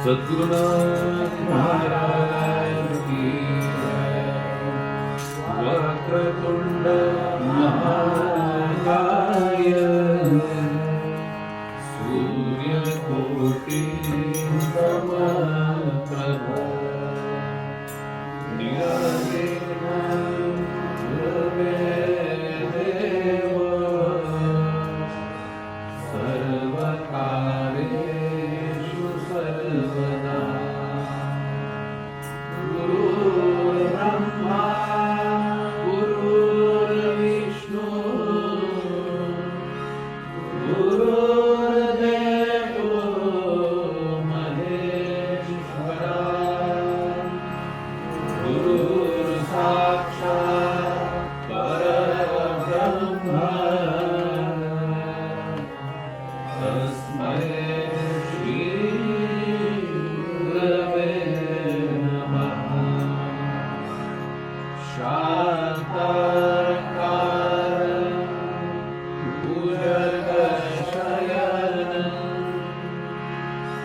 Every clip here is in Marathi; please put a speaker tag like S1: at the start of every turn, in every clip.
S1: सद्गुरुनाथ महाराज की जय। वक्रतुंड महाकाय सूर्यकोटि समप्रभ निर्विघ्नं कुरु देव सर्वकार्येषु सर्वदा। गुरुर्ब्रह्मा गुरुर्विष्णु गुरुर्देवो महेश्वरा गुरुर्साक्षात् परब्रह्म तस्मै श्री गुरवे नमः। शान्ताकारं भुजगशयनं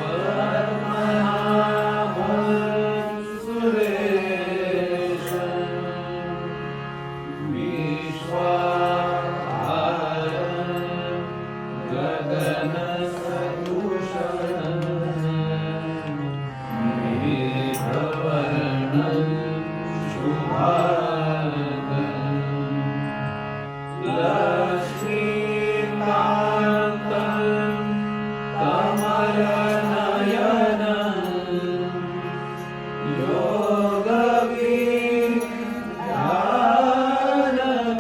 S1: पद्मनाभं सुरेशं विश्वाधारं गगनसदृशं मेघवर्णं शुभांगं लक्ष्मीकान्तं कमलनयनं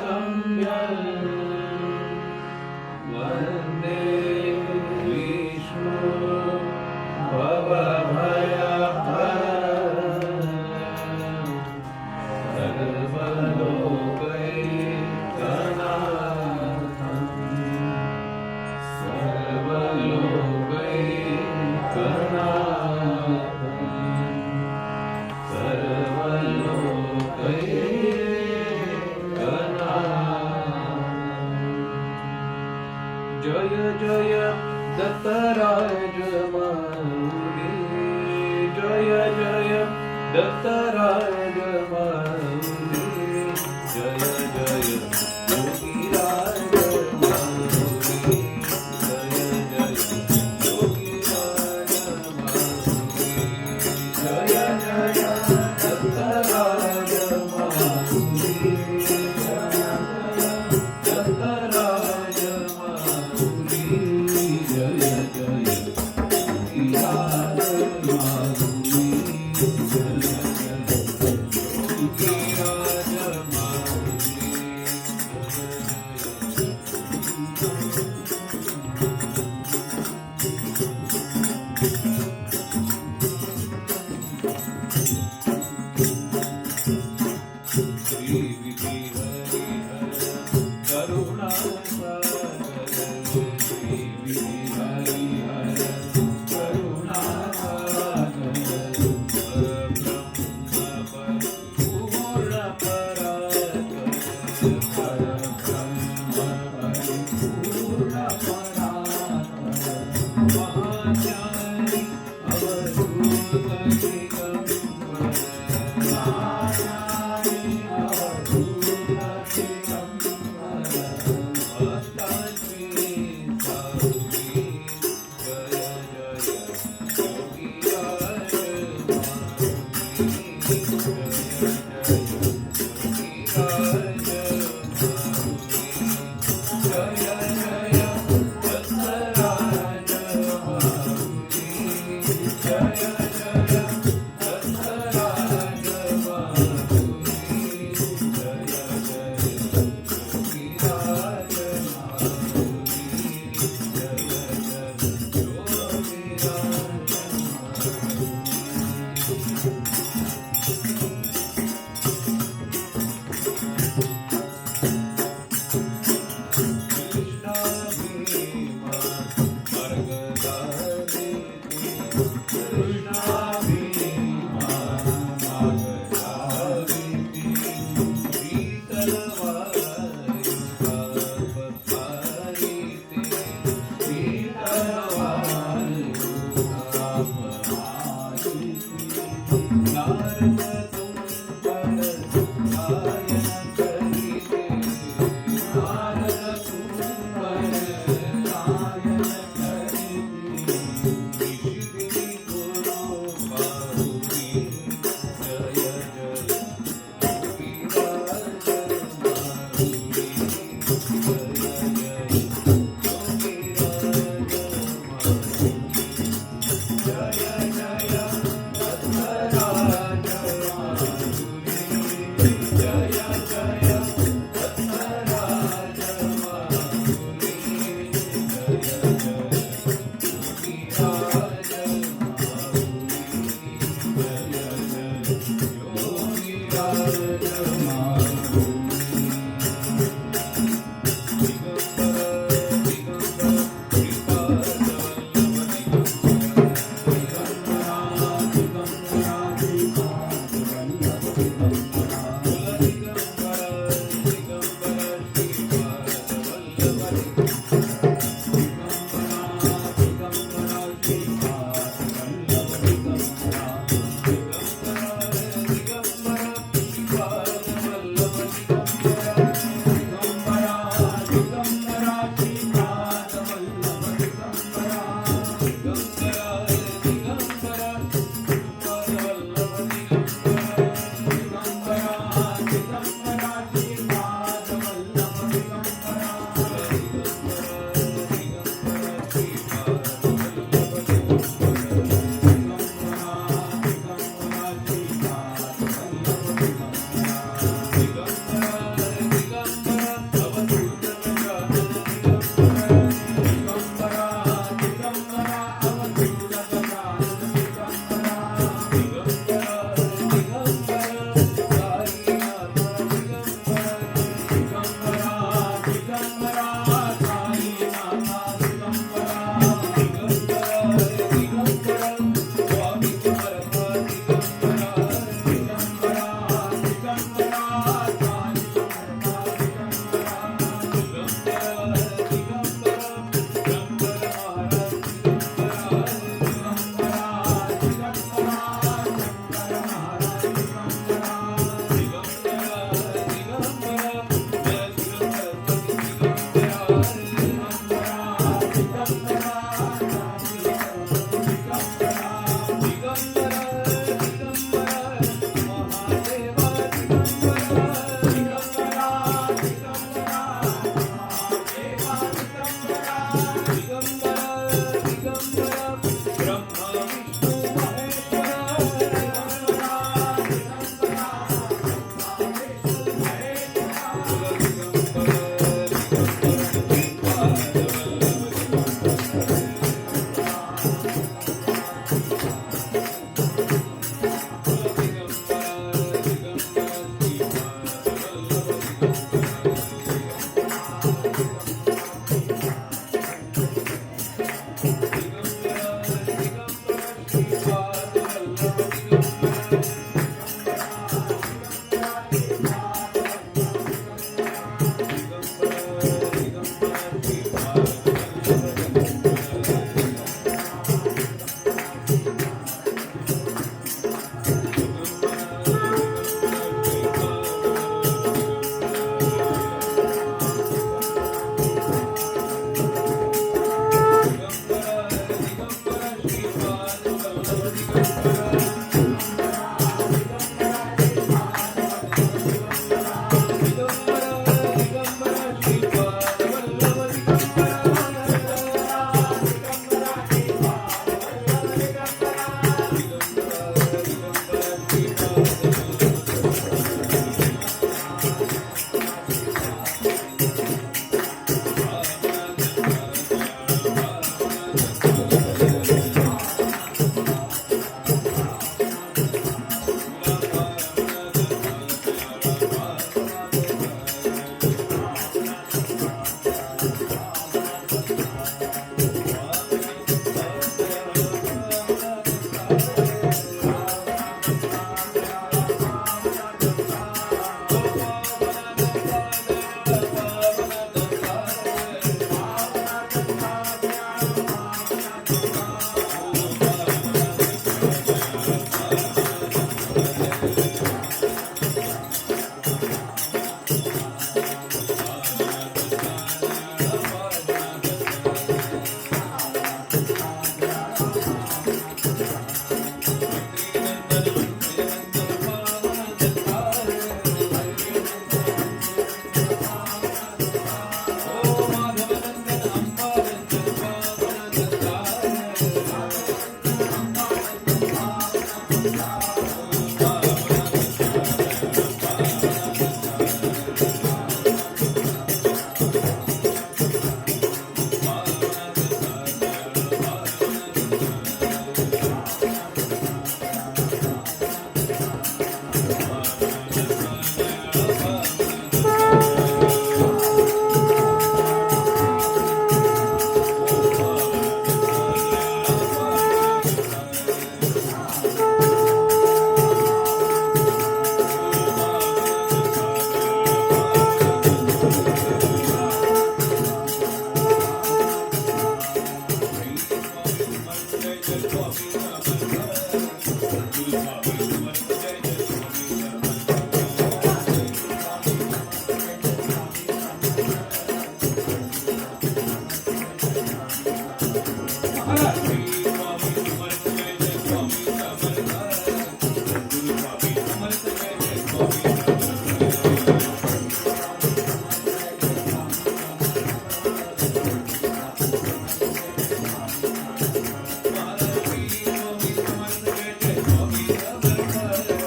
S1: योगविज्ञानगम्यं वन्दे विष्णु भवभयहरं सर्वलोकैकनाथं सर्वलोकैकनाथं। जय जय दत्तराज मारुनी जय जय दत्तराज मारुनी जय जय योगीराज मारुनी जय जय योगीराज मारुनी जय जय दत्तराज मारुनी जय जय दत्तराज मारुनी जय जय योगीराज मारुनी जय जय योगीराज श्री विधि हरिहर करुणासागर श्री विधि हरिहर करुणासागर परब्रह्म पूर्ण परात्पर परब्रह्म पूर्ण परात्पर महाज्ञानी अवधूत दिगंबर महाज्ञानी अवधूत दिगंबर भक्तांची सावली जय जय योगीराज मारुनी जय जय योगीराज मारुनी जय जय दत्तराज मारुनी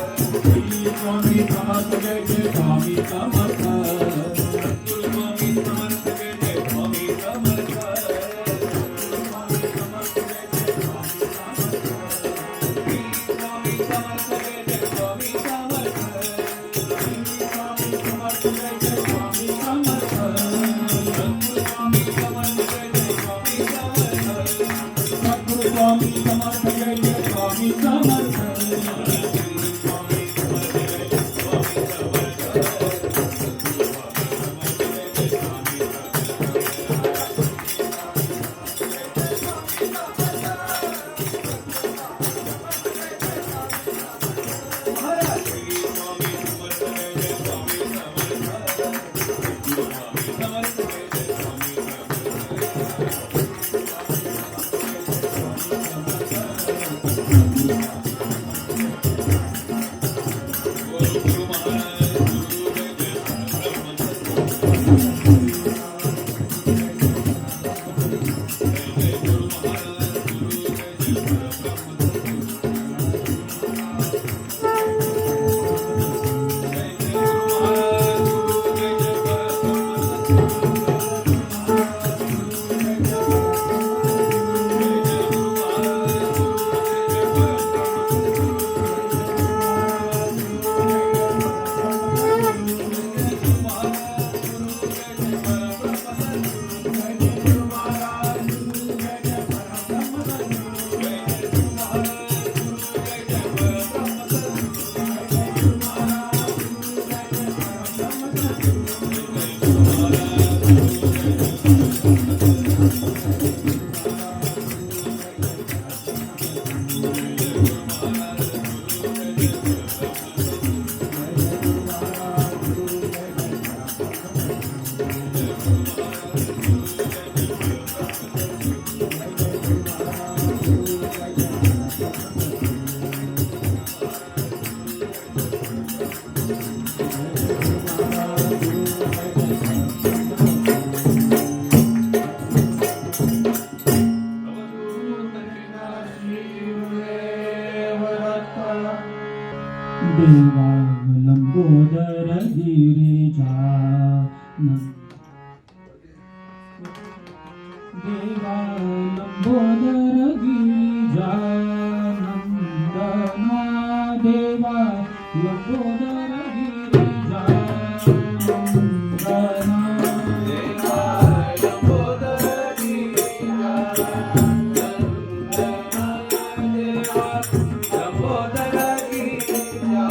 S2: स्वामी समर्थ जय जय स्वामी समर्थ स्वामी समर्थ जय जय स्वामी समर्थ देवा लंबोदर गिरिजा देवा लंबोदर गिरिजा नंदना देवा लंबोदर गिरिजा नंदना
S1: देवा लंबोदर गिरिजा नंदना देवा लंबोदर गिरिजा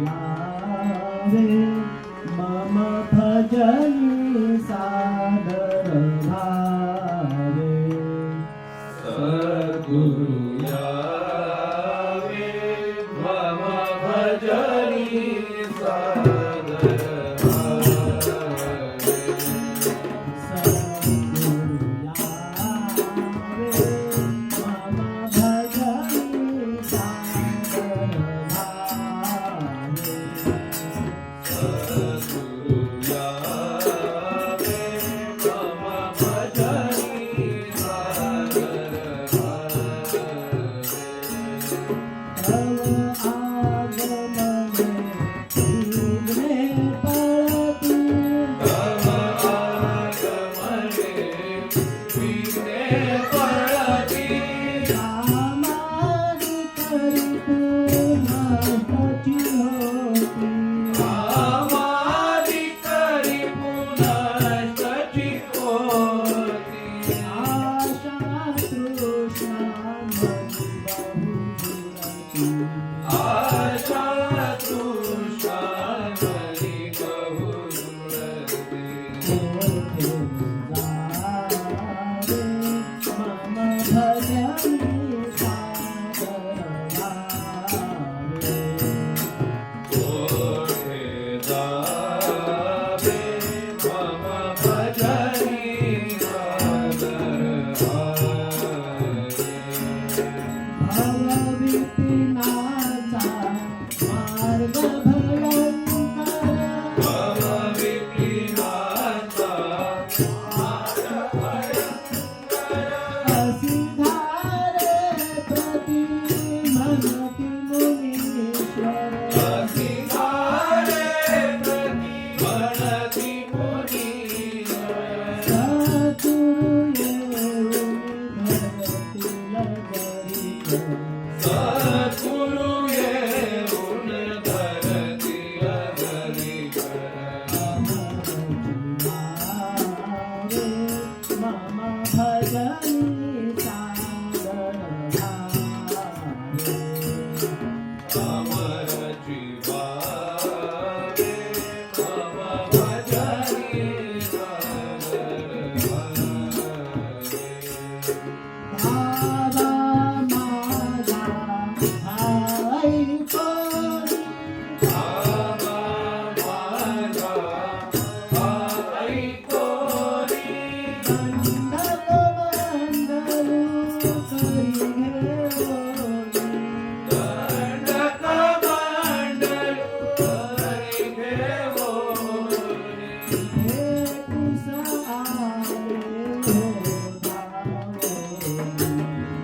S2: यावे मम भजनी सादर भावे
S1: सद्गुरु यावे मम भजनी सादर भावे
S2: सद्गुरु यावे मम भजनी सादर भावे
S1: सद्गुरु यावे मम भजनी सादर
S2: तव आगमने विघ्ने पड़ती
S1: तव
S2: आमारी करी पुनष्टची होती
S1: आमादि
S2: आशा तृष्णा मनी बहुलती
S1: आशा तृष्णा मनि
S2: सद्गुरु येऊन धरती लगरी
S1: मम भजनी सादर
S2: अमर जीवावे मम भजनी सादर
S1: भावा माझा भाई कोणी
S2: आमा माझा आई कोरी
S1: मंडलू करी
S2: दंडक मांडलू हरी घेवोनी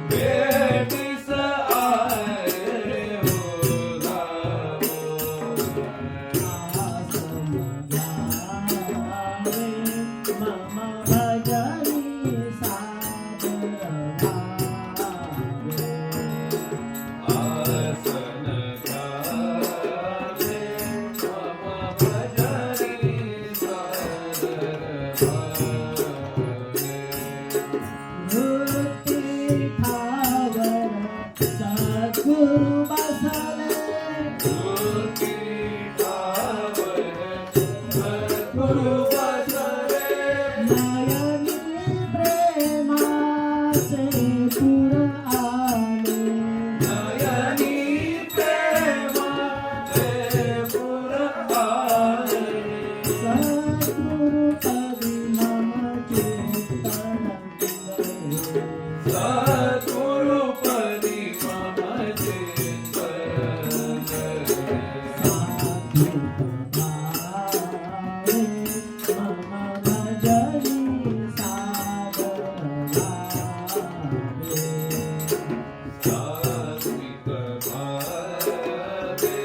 S2: भेटीस आले हो
S1: मम भजनी सादर
S2: आसन घ्यावे मम भजनी सादर
S1: वृत्ती ठावर सद्गुरु बसले
S2: गुरु बसरे
S1: नयनी प्रेमाचे पुर आले
S2: नयनी प्रेमा पुर आले
S1: सद्गुरु पदी मम चित्तन दिले
S2: सद्गुरु पदी मम चित्तन सात्विक भावे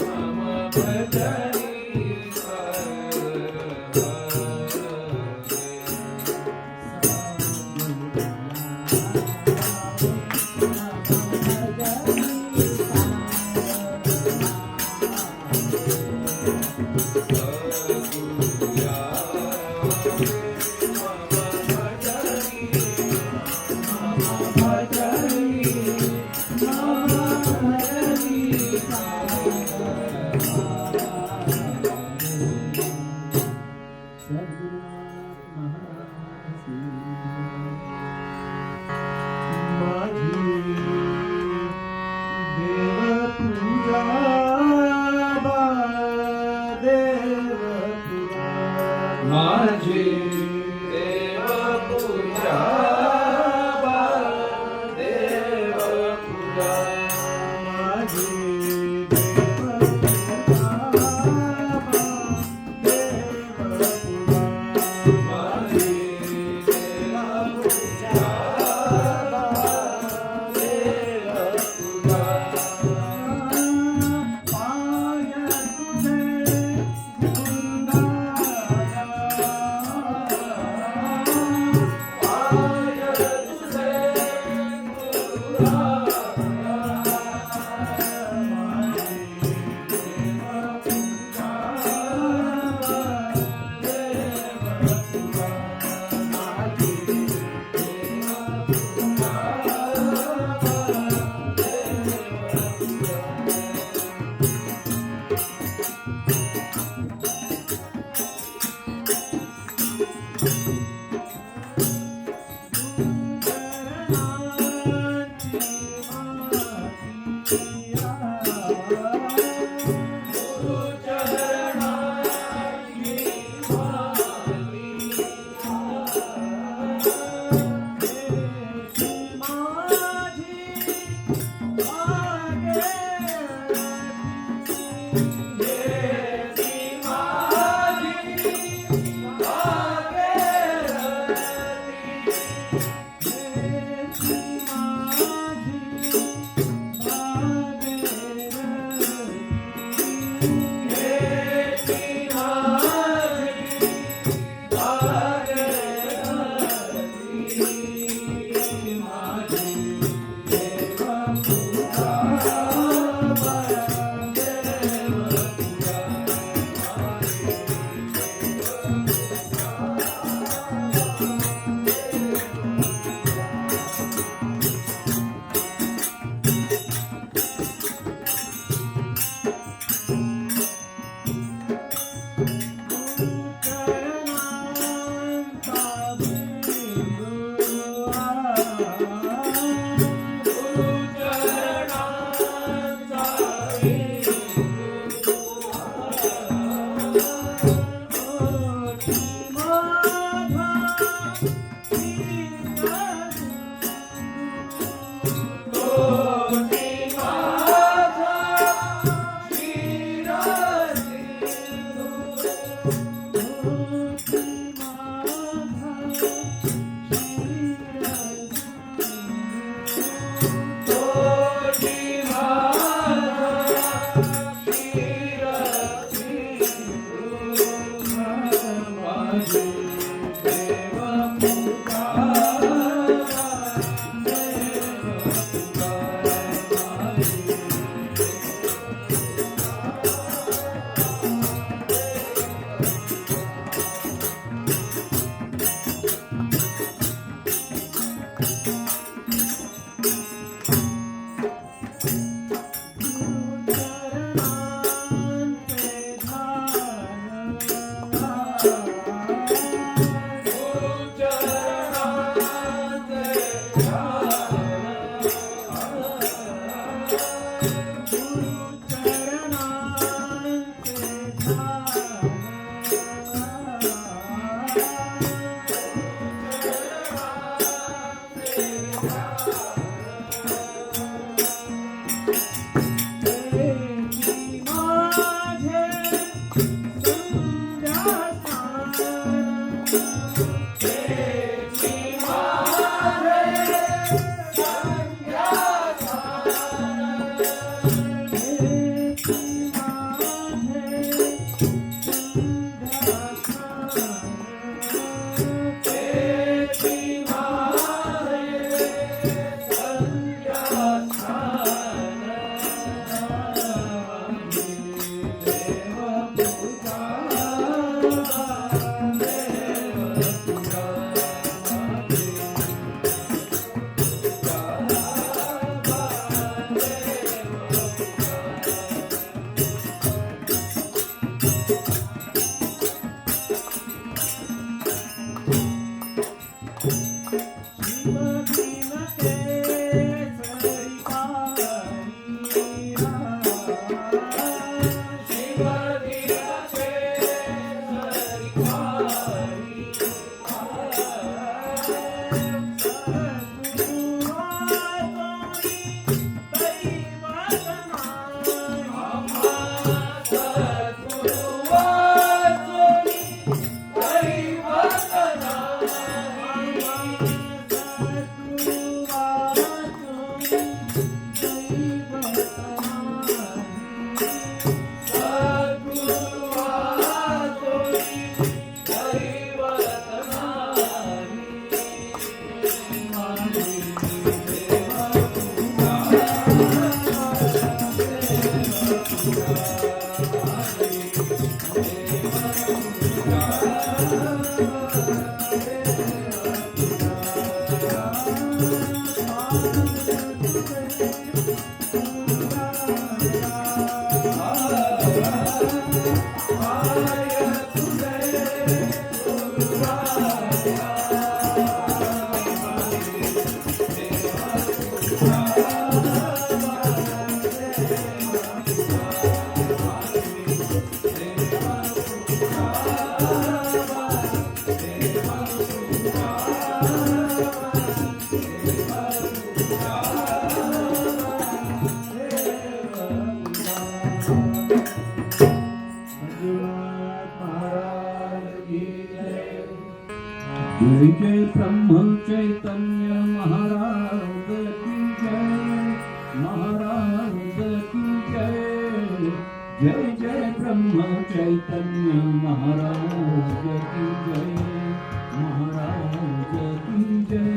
S2: मम भजनी
S1: भजनी
S2: माझी देव पूजा देव पूजा माझी देव पूजा देव पूजा
S1: जय जय ब्रह्म चैतन्य महाराज की जय, महाराज की जय। जय जय ब्रह्म चैतन्य महाराज की जय, महाराज की जय।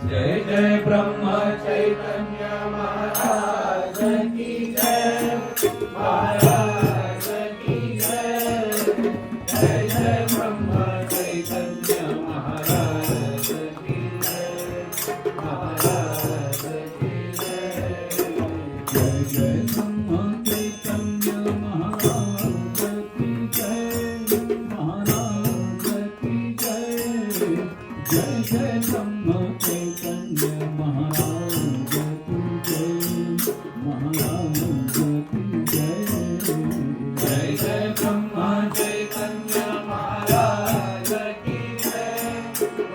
S2: जय जय ब्रह्म चैतन्य महाराज की जय, महाराज की जय। जय जय ब्रह्म चैतन्य महाराज की जय, महाराज की जय।
S1: जय जय ब्रह्म चैतन्य महाराज की जय, महाराज की जय। जय जय ब्रह्म चैतन्य महाराज की जय, महाराज की जय।
S2: जय जय ब्रह्म चैतन्य महाराज की जय, महाराज की जय। जय जय ब्रह्म चैतन्य महाराज की जय,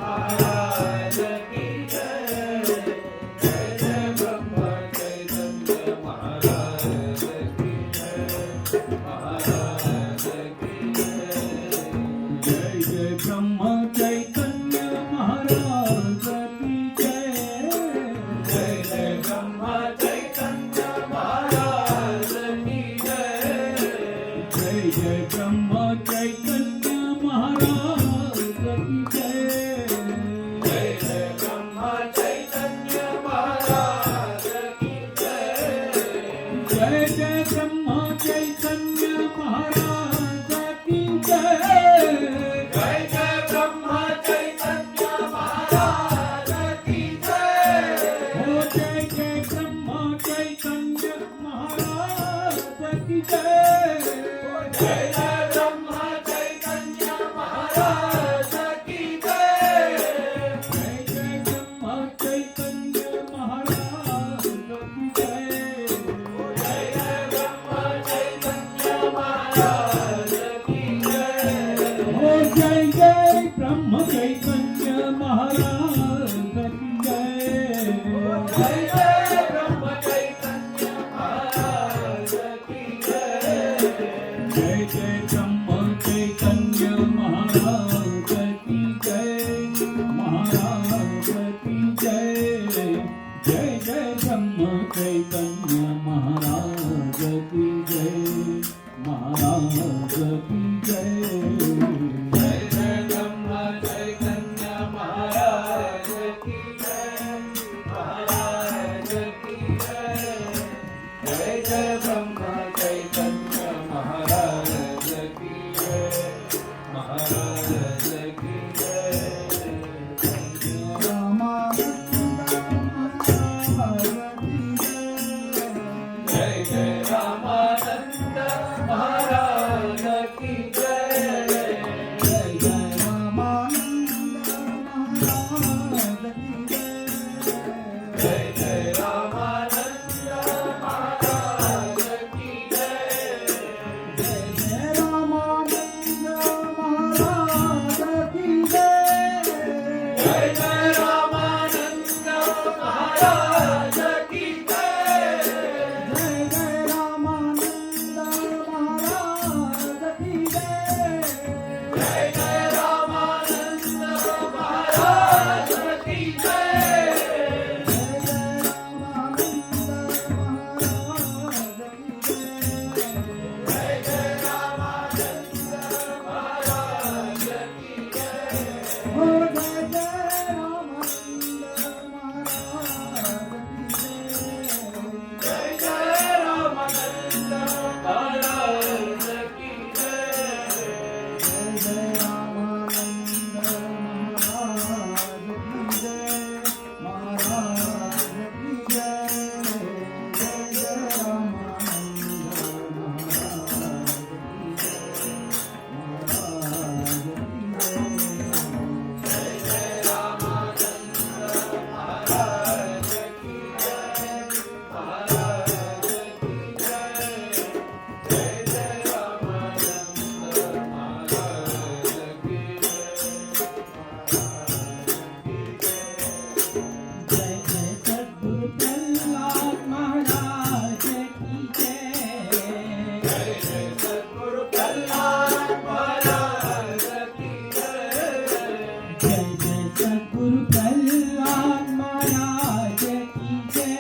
S2: महाराज की जय।
S1: जय जय ब्रह्म चैतन्य महाराज की जय।
S2: जय जय ब्रह्म चैतन्य महाराज की जय।
S1: जय जय ब्रह्म चैतन्य महाराज की जय।
S2: जय जय ब्रह्म चैतन्य महाराज की जय।
S1: जय जय ब्रह्म चैतन्य महाराज की जय।
S2: जय जय ब्रह्म चैतन्य महाराज की जय।
S1: हो जय जय ब्रह्म चैतन्य महाराज की जय।
S2: जय जय ब्रह्म चैतन्य महाराज की जय।
S1: जय जय ब्रह्म चैतन्य महाराज की जय।
S2: जय जय ब्रह्म चैतन्य महाराज की जय।
S1: हो जय जय ब्रह्म चैतन्य महाराज की जय।
S2: जय जय ब्रह्म चैतन्य महाराज की जय।
S1: जय जय ब्रह्म चैतन्य महाराज की जय, महाराज की जय। जय जय ब्रह्म चैतन्य महाराज की जय, महाराज की जय।
S2: जय जय ब्रह्म चैतन्य महाराज की जय, महाराज की जय। जय जय ब्रह्म चैतन्य महाराज की जय, महाराज की जय। जय जय रामानंद महाराज की जय।
S1: जय जय रामानंद महाराज की जय।
S2: जय जय रामानंद महाराज की जय।
S1: जय जय रामानंद महाराज की जय।
S2: जय जय रामानंद महाराज की जय।
S1: जय जय रामानंद महाराज की जय।
S2: सद्गुरु प्रल्हाद महाराज की जय
S1: जय जय सद्गुरु प्रल्हाद महाराज की जय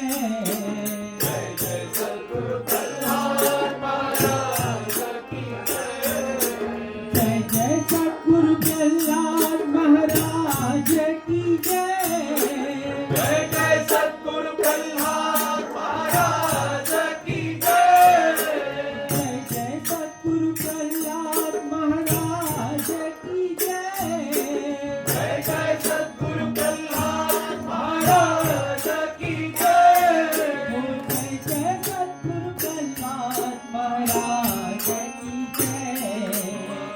S2: जय जय सद्गुरु प्रल्हाद महाराज की जय
S1: जय जय सद्गुरु प्रल्हाद महाराज की जय
S2: जय जय सद्गुरु प्रल्हाद महाराज की जय
S1: जय जय सद्गुरु प्रल्हाद महाराज की जय
S2: जय जय सद्गुरु प्रल्हाद महाराज की जय
S1: जय जय सद्गुरु प्रल्हाद महाराज की जय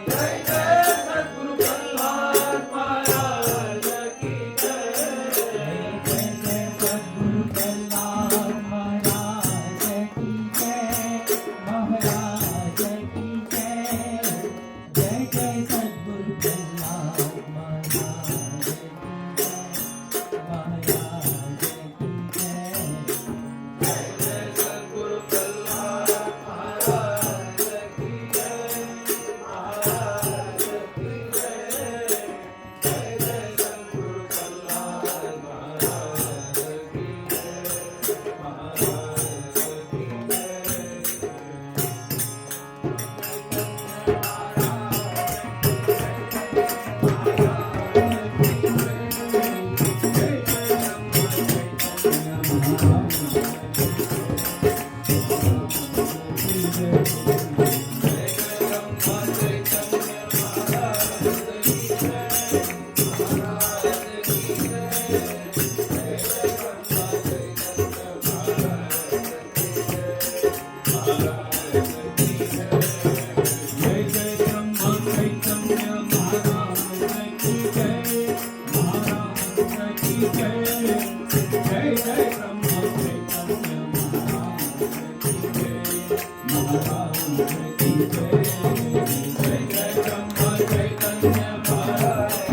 S2: जय जय सद्गुरु प्रल्हाद महाराज की जय
S1: जय जय सद्गुरु प्रल्हाद महाराज की जय महाराज की जय जय जय सद्गुरु प्रल्हाद महाराज की जय महाराज की जय
S2: जय सद्गुरु प्रल्हाद महाराज की जय महाराज की जय जय जय सद्गुरु प्रल्हाद महाराज की जय महाराज की जय
S1: जय जय ब्रह्मा चैतन्य महाराज की जय महाराज की जय जय जय ब्रह्मा चैतन्य महाराज की जय महाराज की जय जय जय ब्रह्मा चैतन्य महाराज की जय महाराज की जय जय जय ब्रह्मा चैतन्य महाराज की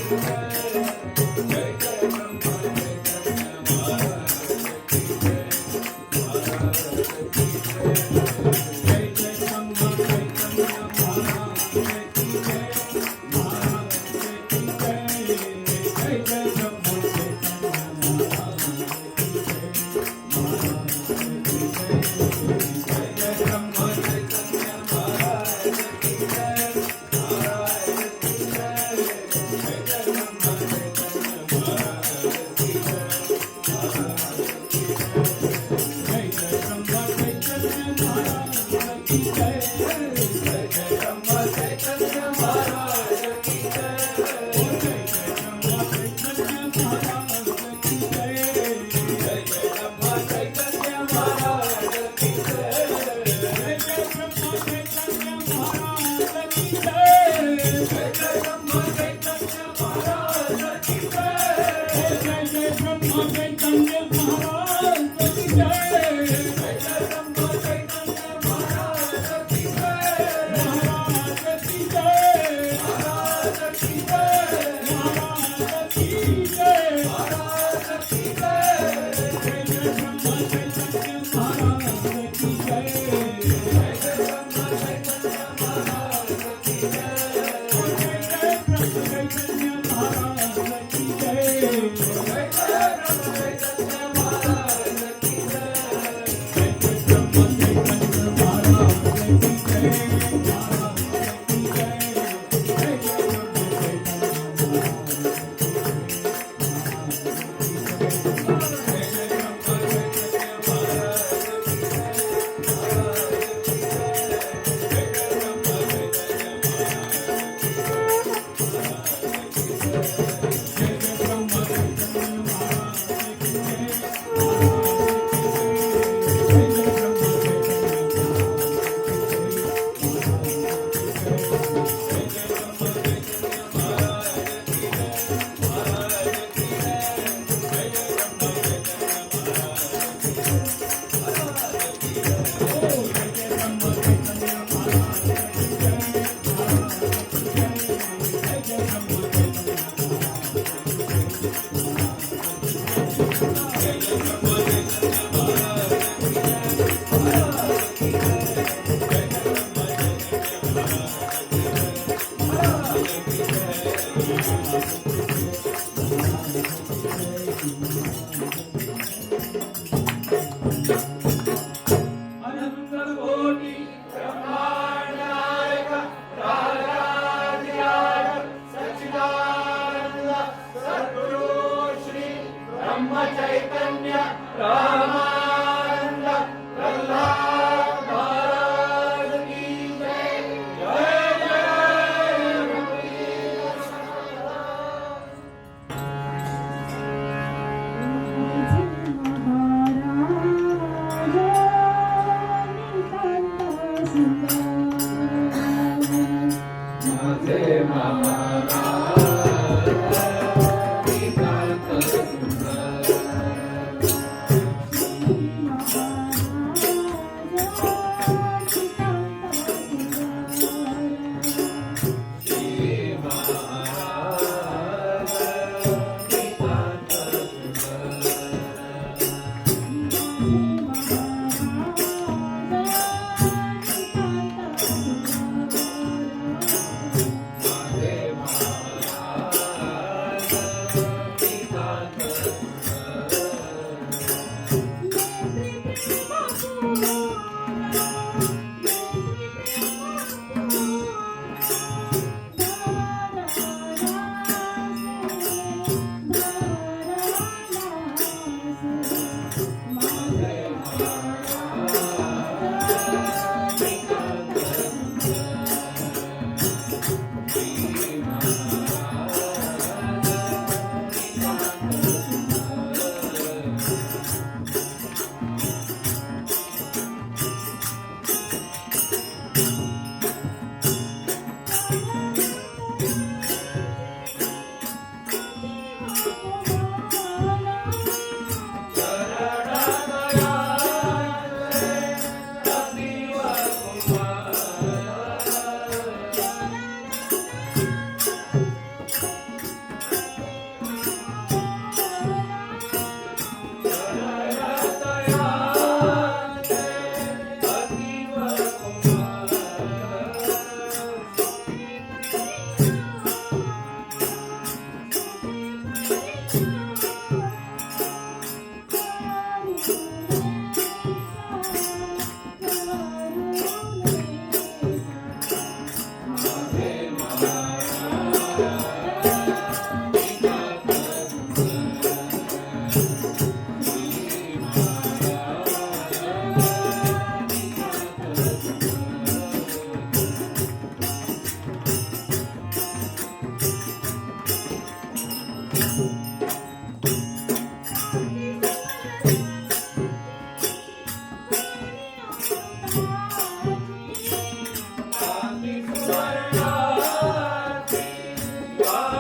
S1: जय जय जय ब्रह्मा चैतन्य महाराज की जय महाराज की जय जय जय ब्रह्मा चैतन्य महाराज की जय महाराज की जय जय जय ब्रह्मा चैतन्य महाराज की जय महाराज की जय जय जय ब्रह्मा चैतन्य महाराज की जय महाराज की जय जय जय ब्रह्मा चैतन्य महाराज की जय जय जय ब्रह्मा चैतन्य महाराज की जय जय जय ब्रह्मा चैतन्य महाराज की जय
S2: जय जय ब्रह्मा चैतन्य महाराज की जय
S1: जय जय ब्रह्मा चैतन्य महाराज की जय
S2: जय जय ब्रह्मा चैतन्य महाराज की जय
S1: जय जय ब्रह्मा चैतन्य महाराज की जय
S2: जय जय ब्रह्मा चैतन्य महाराज की जय कोटी ब्रह्मांड नायक राजाधिराज सच्चिदानंद सद्गुरु श्री ब्रह्म चैतन्य रामानंद प्रल्हाद महाराज की जय। जय जय रघुवीर समर्थ। माझे महाराज नितांत सुंदर। श्री महाराज नितांत माझे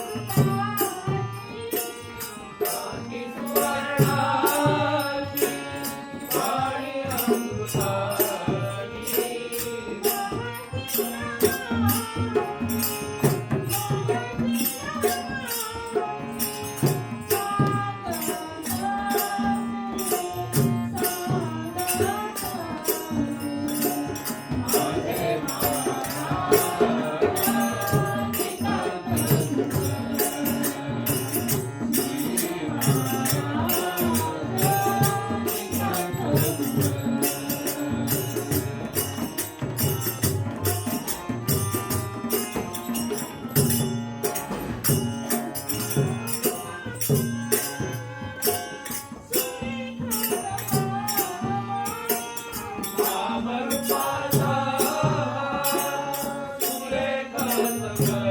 S2: महाराज नितांत
S1: जय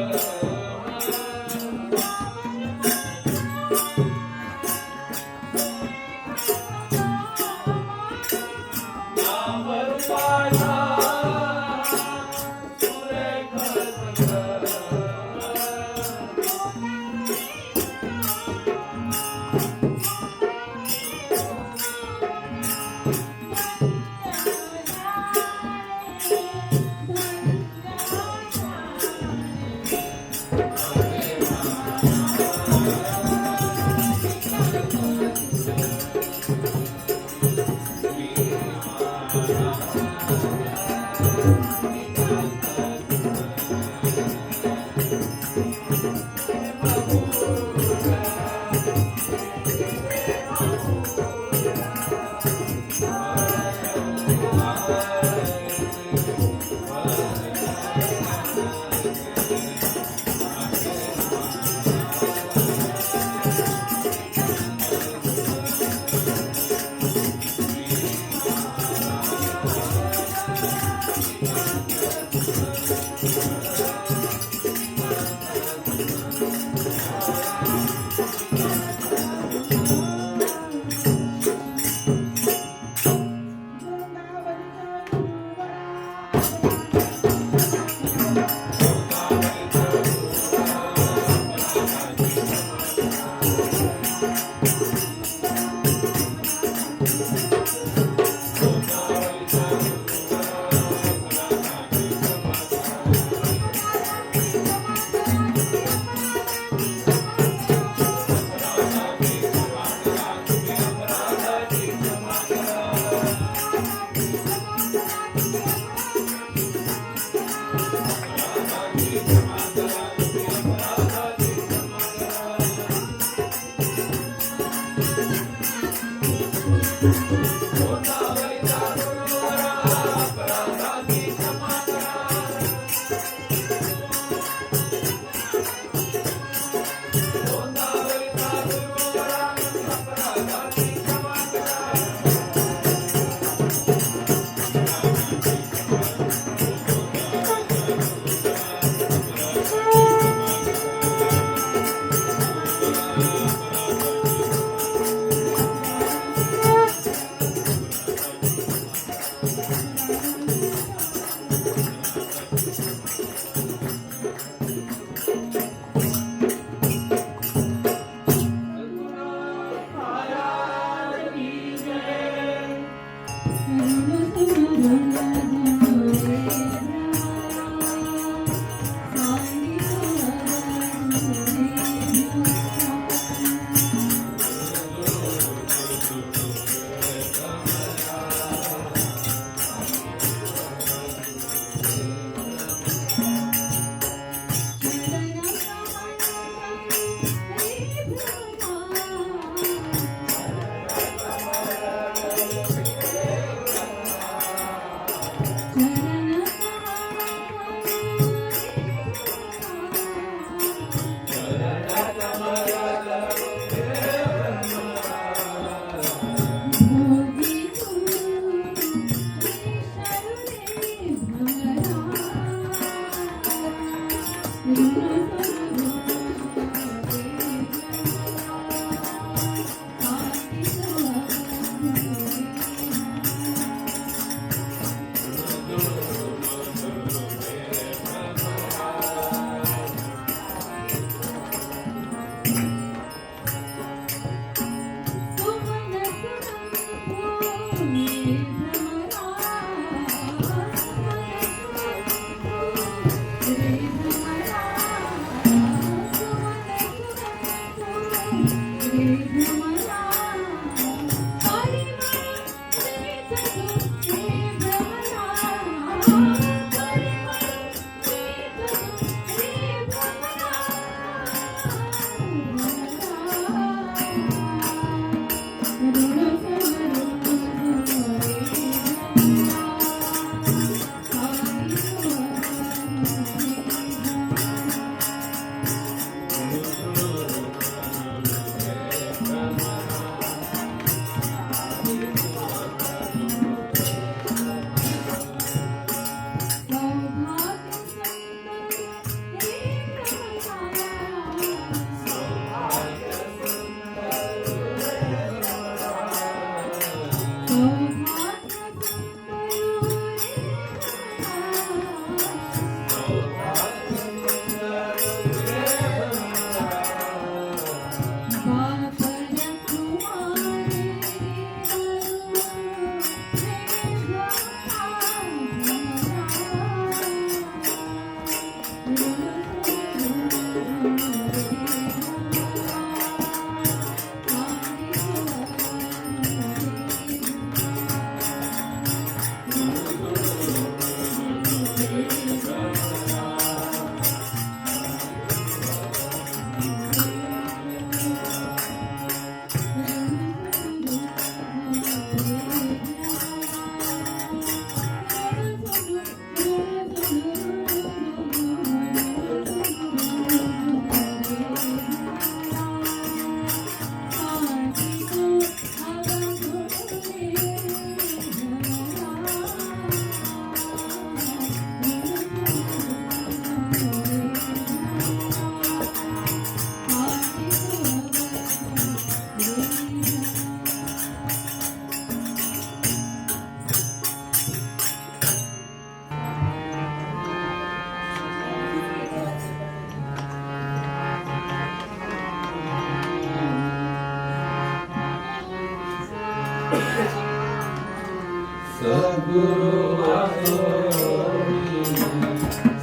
S2: सद्गुरु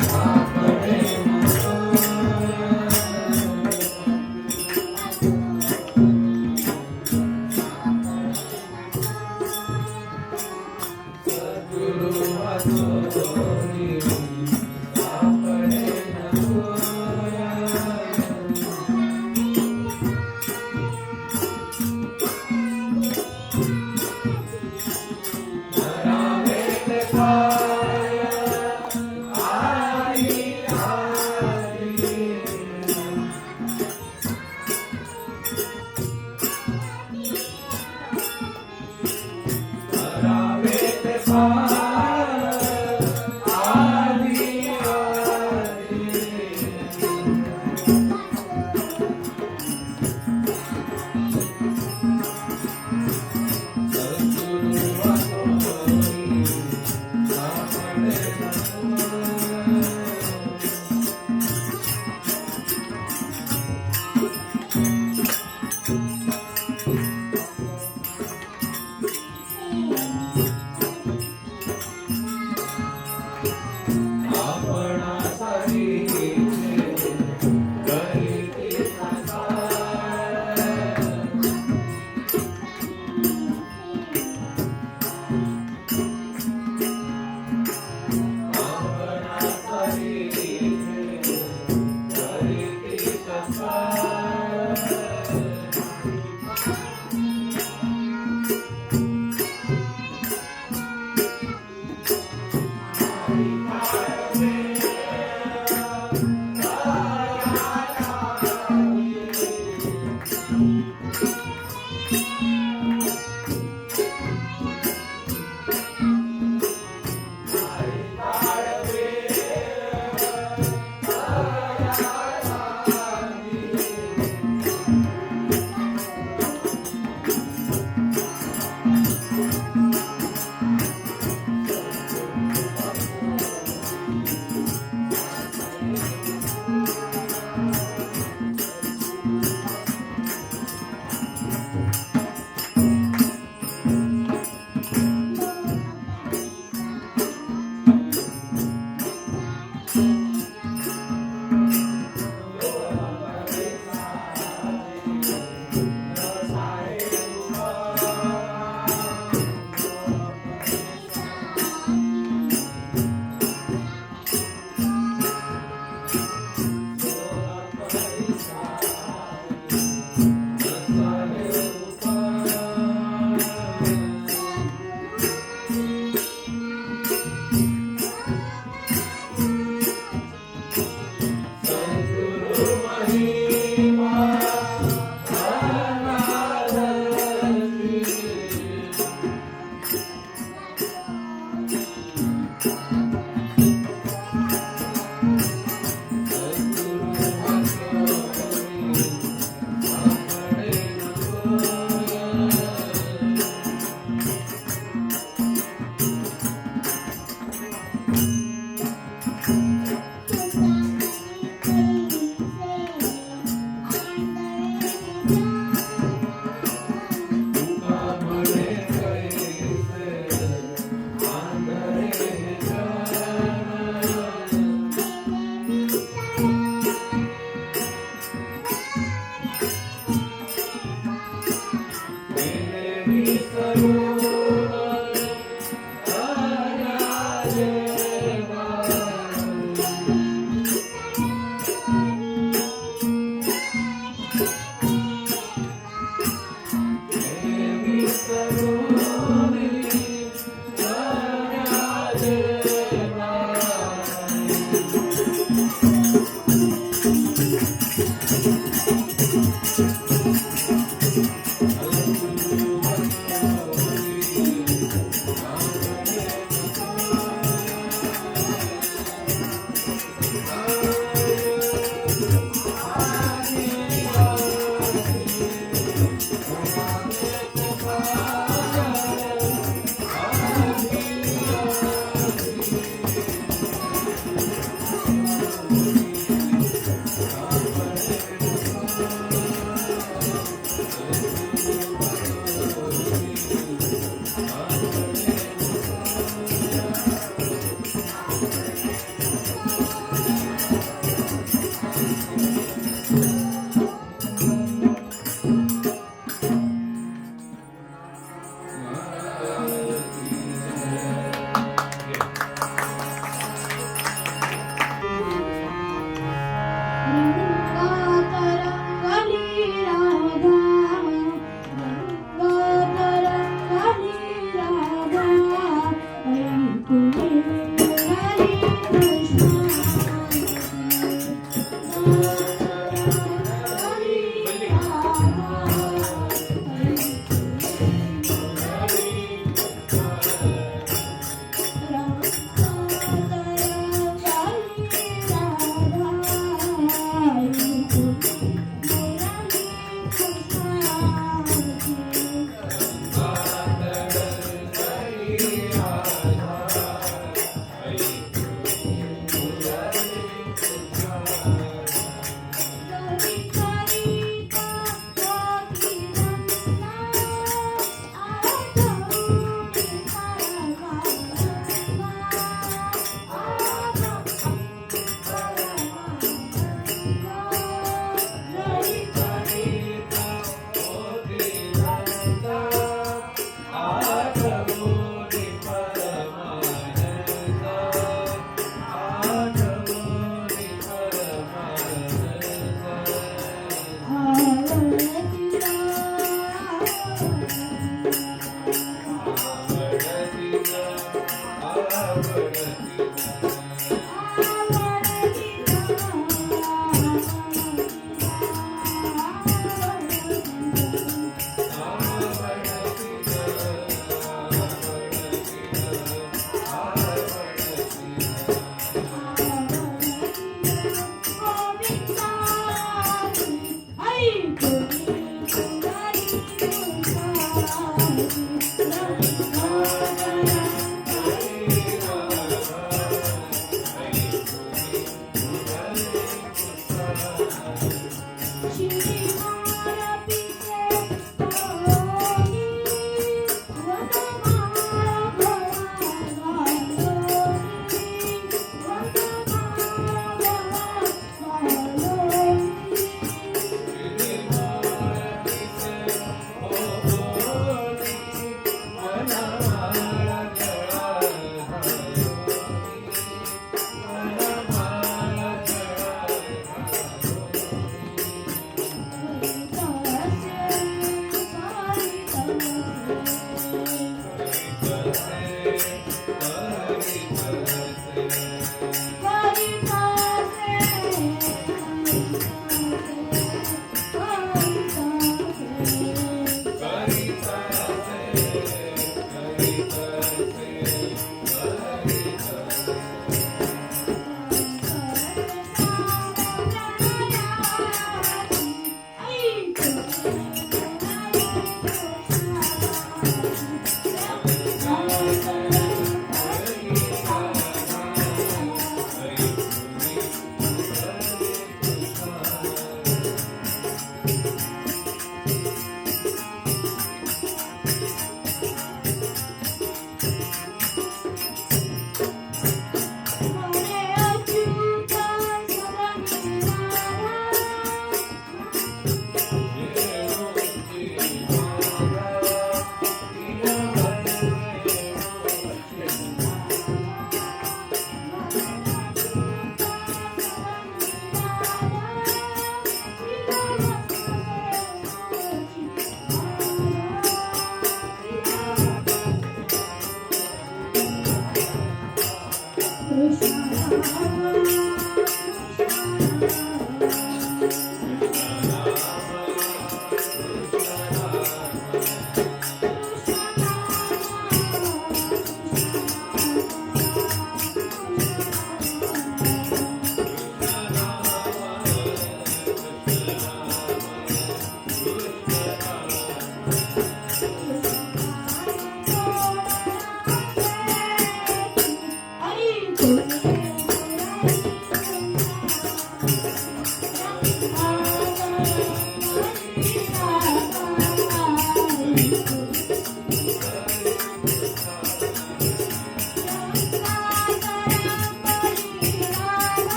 S2: सापडे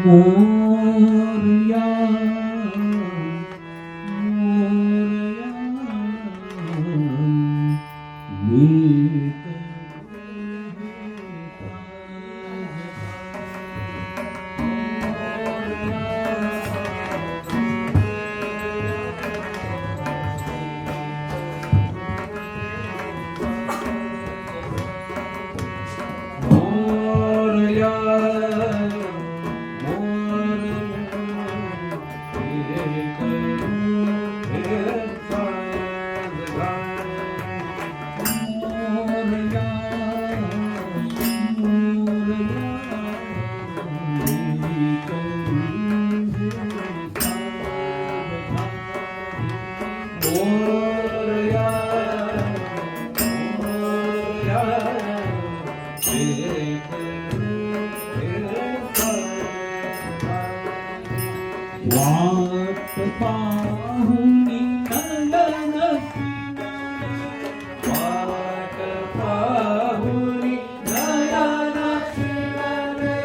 S1: मोरया मोरया नीत मोरया वाट पाहुनी नयन
S2: वाट पाहुनी नयन फिरले,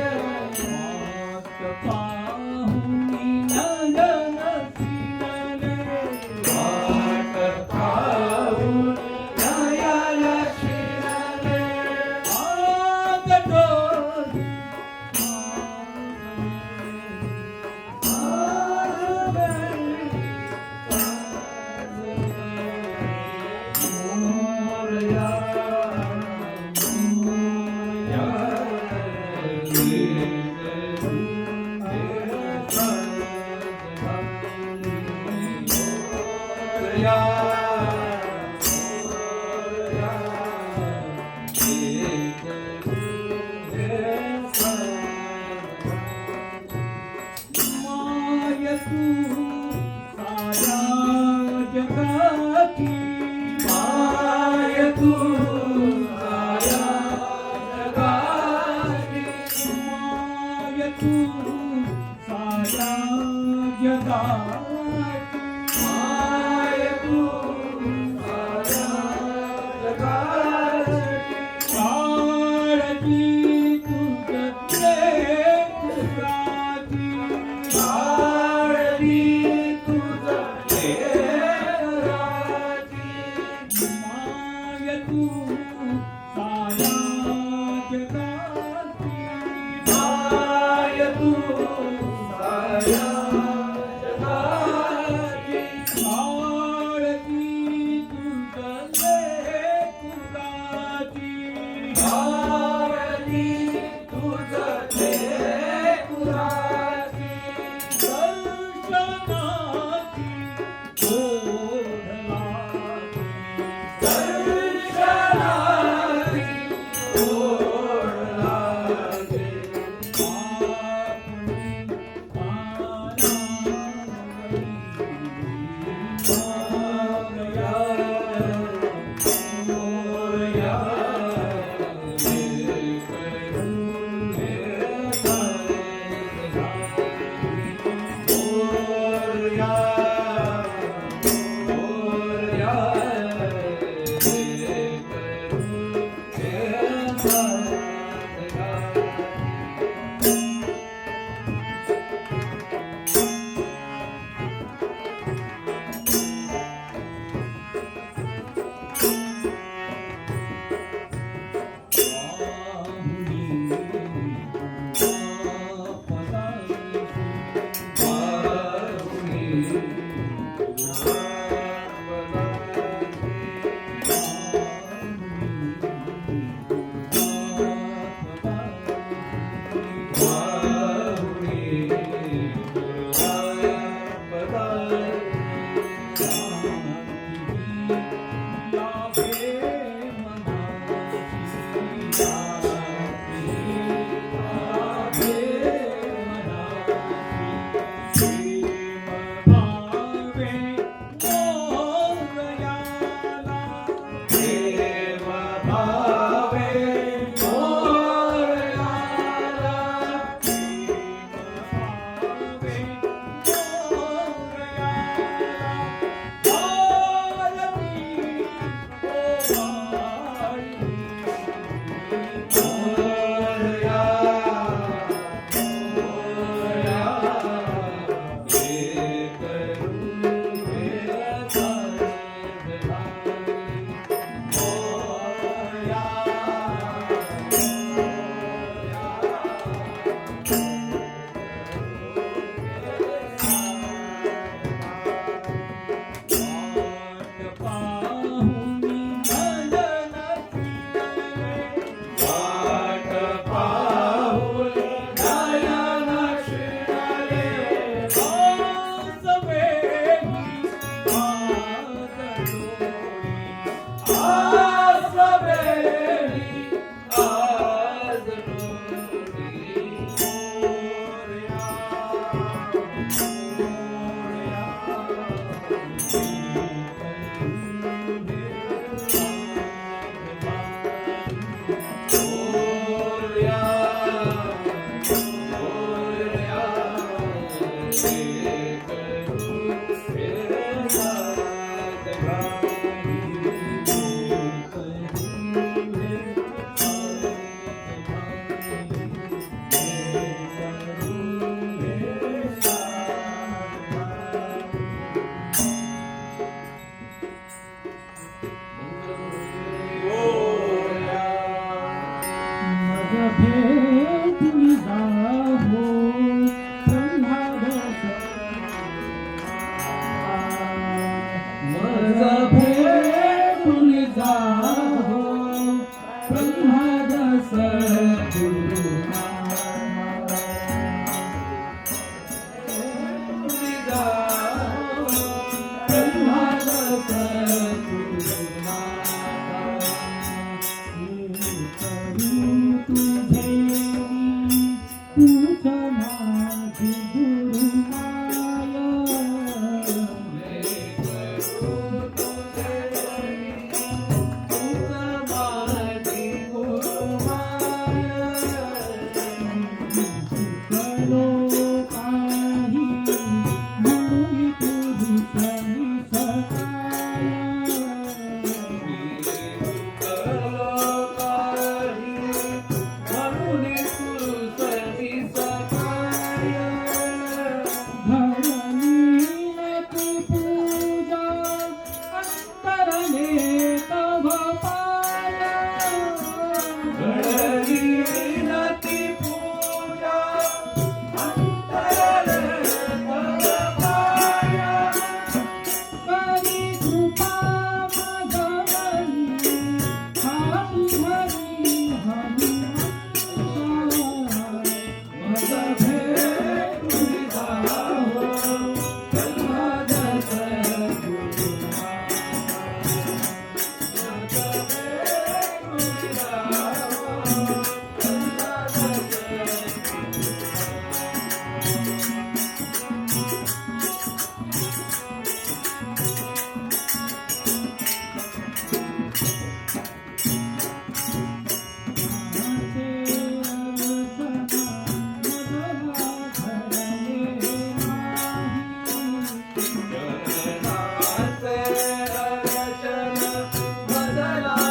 S1: वाट पाहुनी नयन फिरले
S2: वाट पाहुनी नयन फिरले,
S1: आगडोली
S2: मोरया
S1: माय तू साया जगाची
S2: माय तू साया जगाची,
S1: माय तू साया जगाची
S2: माय तू साया जगाची,
S1: काळजी तुझे लेकराची
S2: काळजी तुझं लेकराची,
S1: माय तू साया जगाची
S2: माय तू साया जगाची,
S1: काळजी तुझे लेकराची
S2: काळजी तुझं लेकराची,
S1: दर्शनाची ओढ लागली
S2: दर्शनाची ओढ लागली, मोरया
S1: Yeah. भेटून जावो ब्रह्मादस
S2: मज भेटून जावो ब्रह्मादस
S1: तूच माझी गुरुमाया चुकलो काही म्हणून तुझी सनी सहाया घडलीनती पूजा अंतरने तव पाया करी कृपा मागवली हात धरी हनुमंता
S2: मज भेटून जावो ब्रह्मादस बदला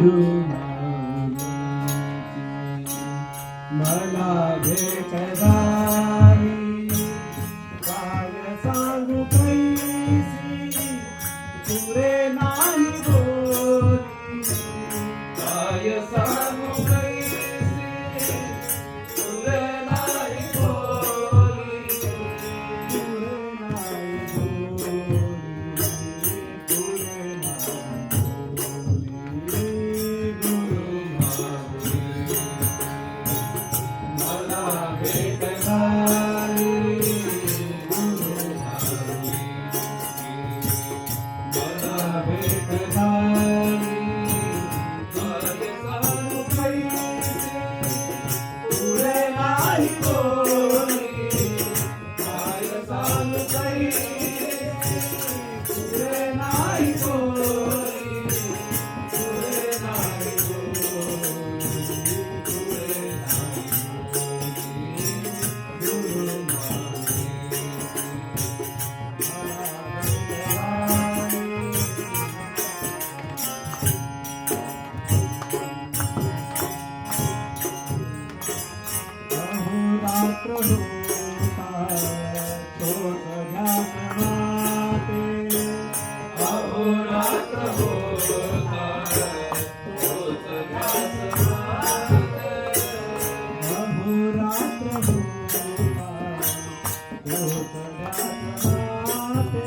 S1: गुरु माऊलीची मला भेट झाली काय सांगू कैसी पुरे नाही बोली
S2: काय सांगू कैसी तुले नाही बोली
S1: पुरे नाही बोली पुरे नाही बोली
S2: मला भेट झाली
S1: गुरु
S2: मला भेट झाली काय सांगू कैसी तुले नाही बोली काय सांगू कैसी तुले नाही बोली तुले नाही बोली तुले
S1: अहोरात्र होता तोच ध्यान माते
S2: अहोरात्र होता तोच ध्यास माते
S1: अहोरात्र होता तोच ध्यान माते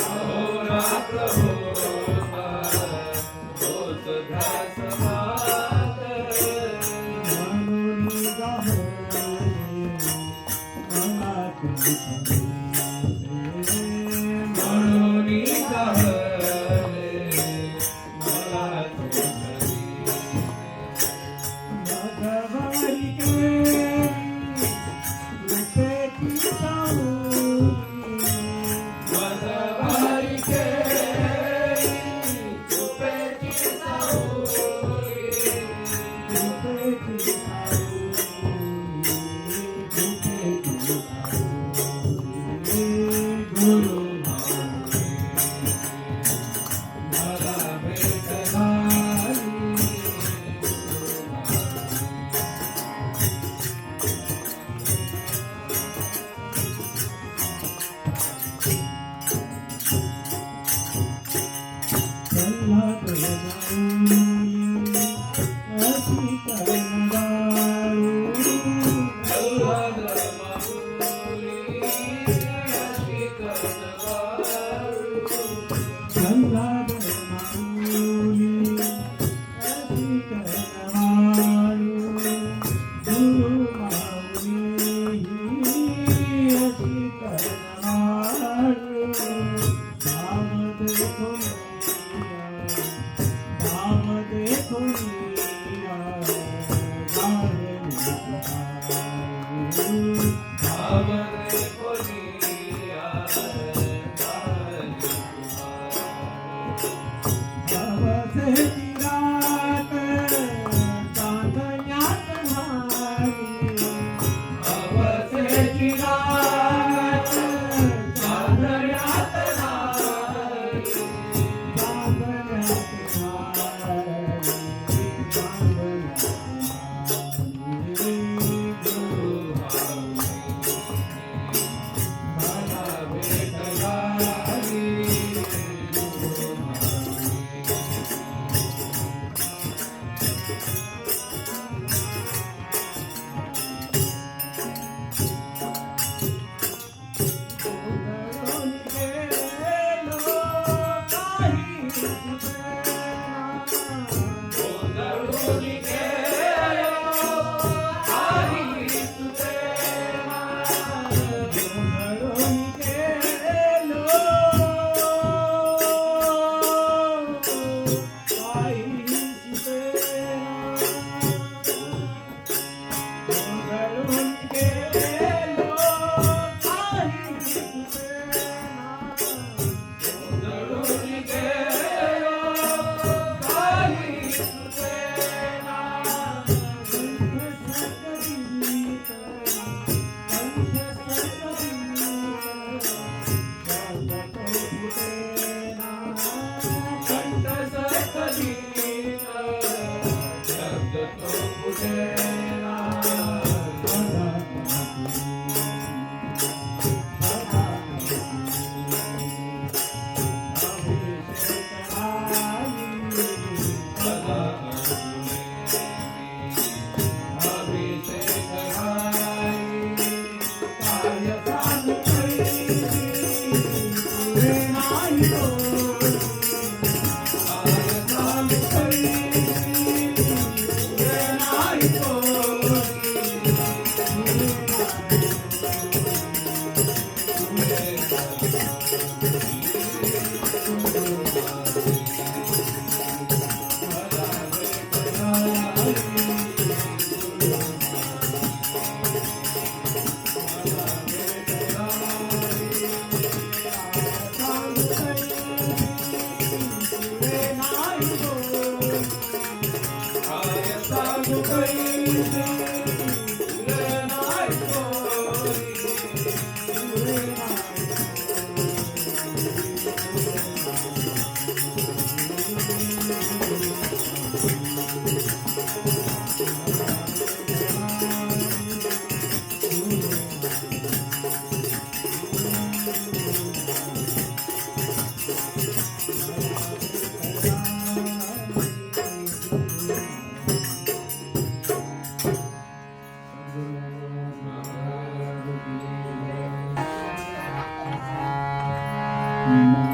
S2: अहोरात्र होता तोच ध्यास माते
S1: म्हणून गाहले मनात
S2: म्हणून गाहले मला तुझी
S1: भगवारी केली कृपेची सावली
S2: मजभारी केली तुपेची सावली
S1: कृपेची गुरु
S2: मला भेट झाली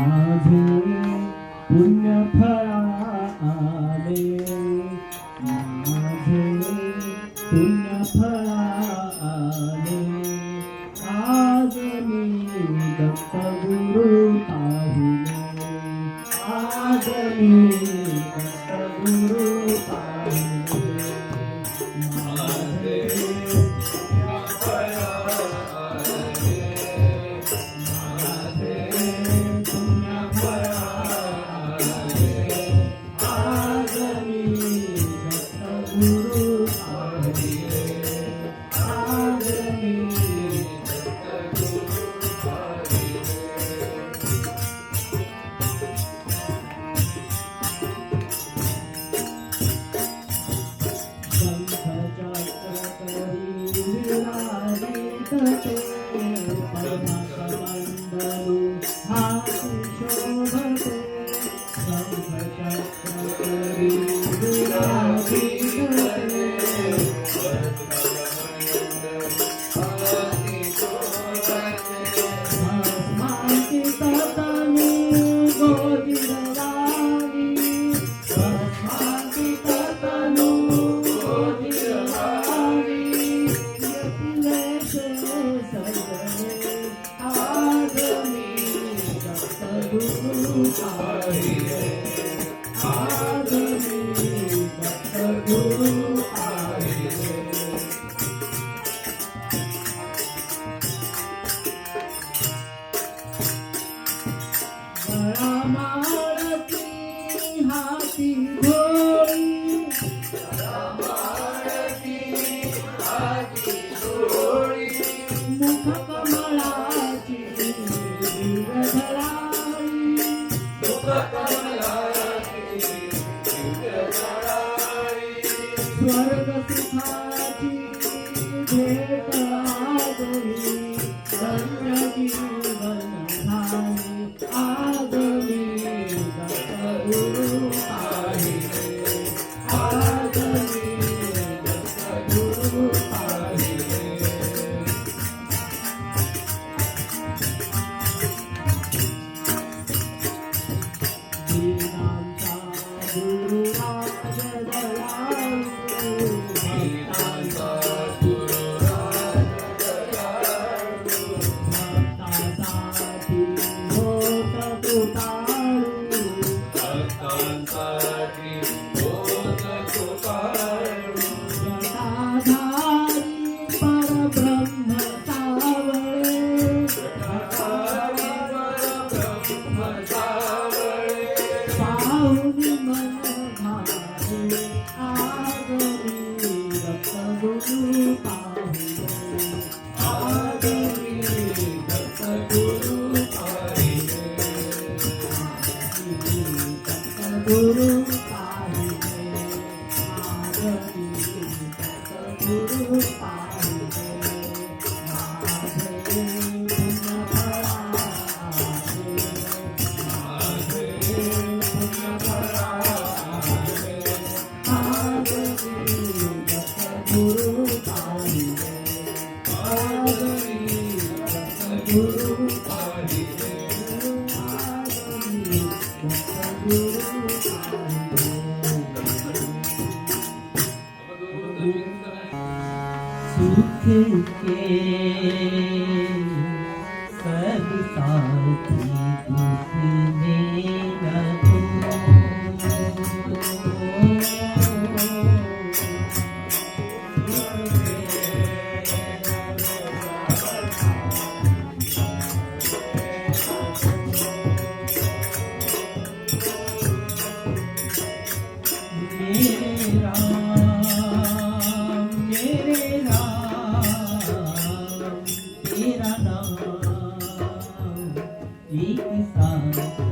S3: माझे पुण्यफळाले माझे पुण्यफळाले आज मी दत्तगुरु पाहिले आज मी दत्तगुरु पाहिले माझे स्वर्ग सुखाची भेट आगली धन्य जीवन झाले आज मी दत्तगुरु पाहिले आज मी दत्तगुरु पाहिले दीनांचा गुरु राज दयाळू गुरु पाहिले गुरु पाहिले माझे गुरु पाहिले गुरु पाहिले के सब साथी उसने न मेरे राम तेरा नाम एक साथ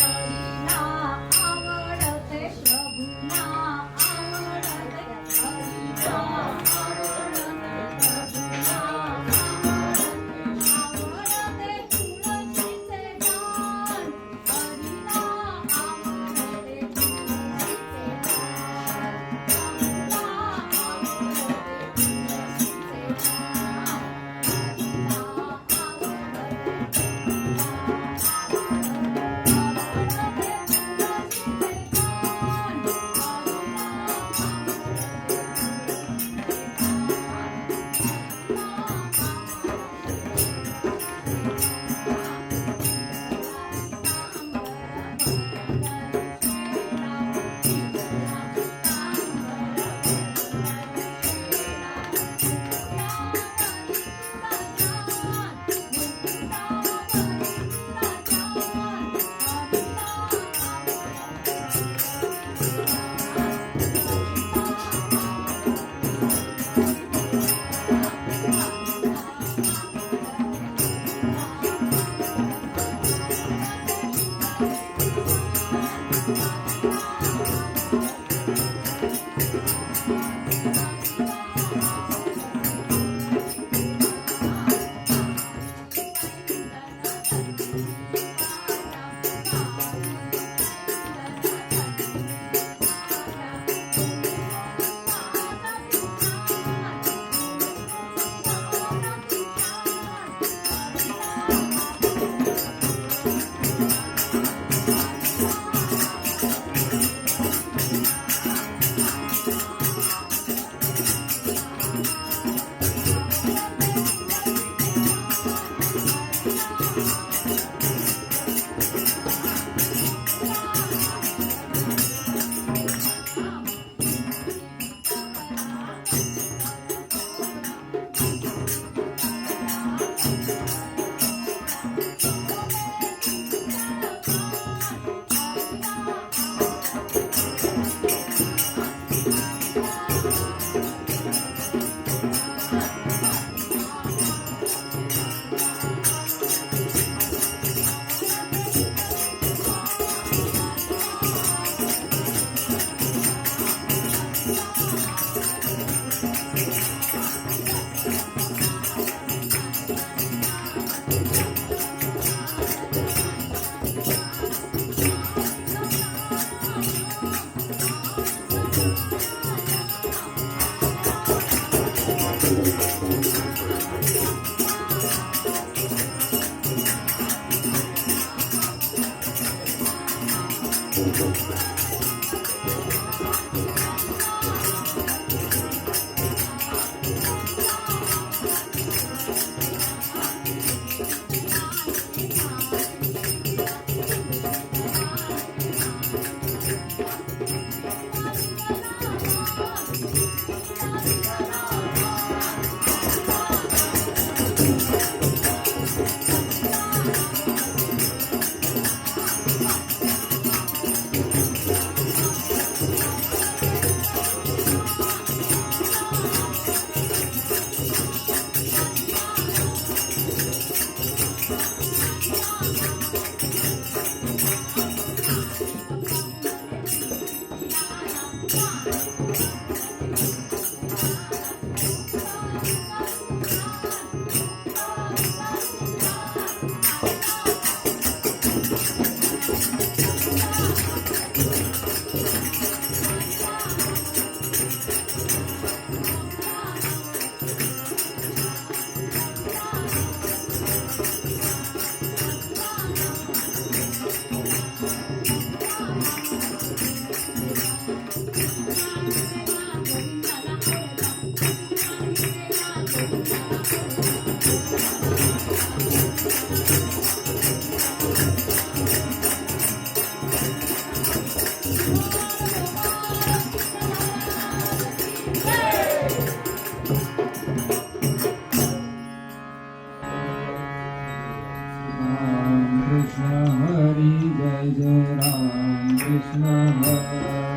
S2: हरीला आवडते प्रभूला आवडते हरीला आवडते प्रभूला आवडते तुळशीचे गाण हरीला आवडते तुळशीचे गाण प्रभूला आवडते तुळशीचे गाण हरीला
S3: Krishna Hare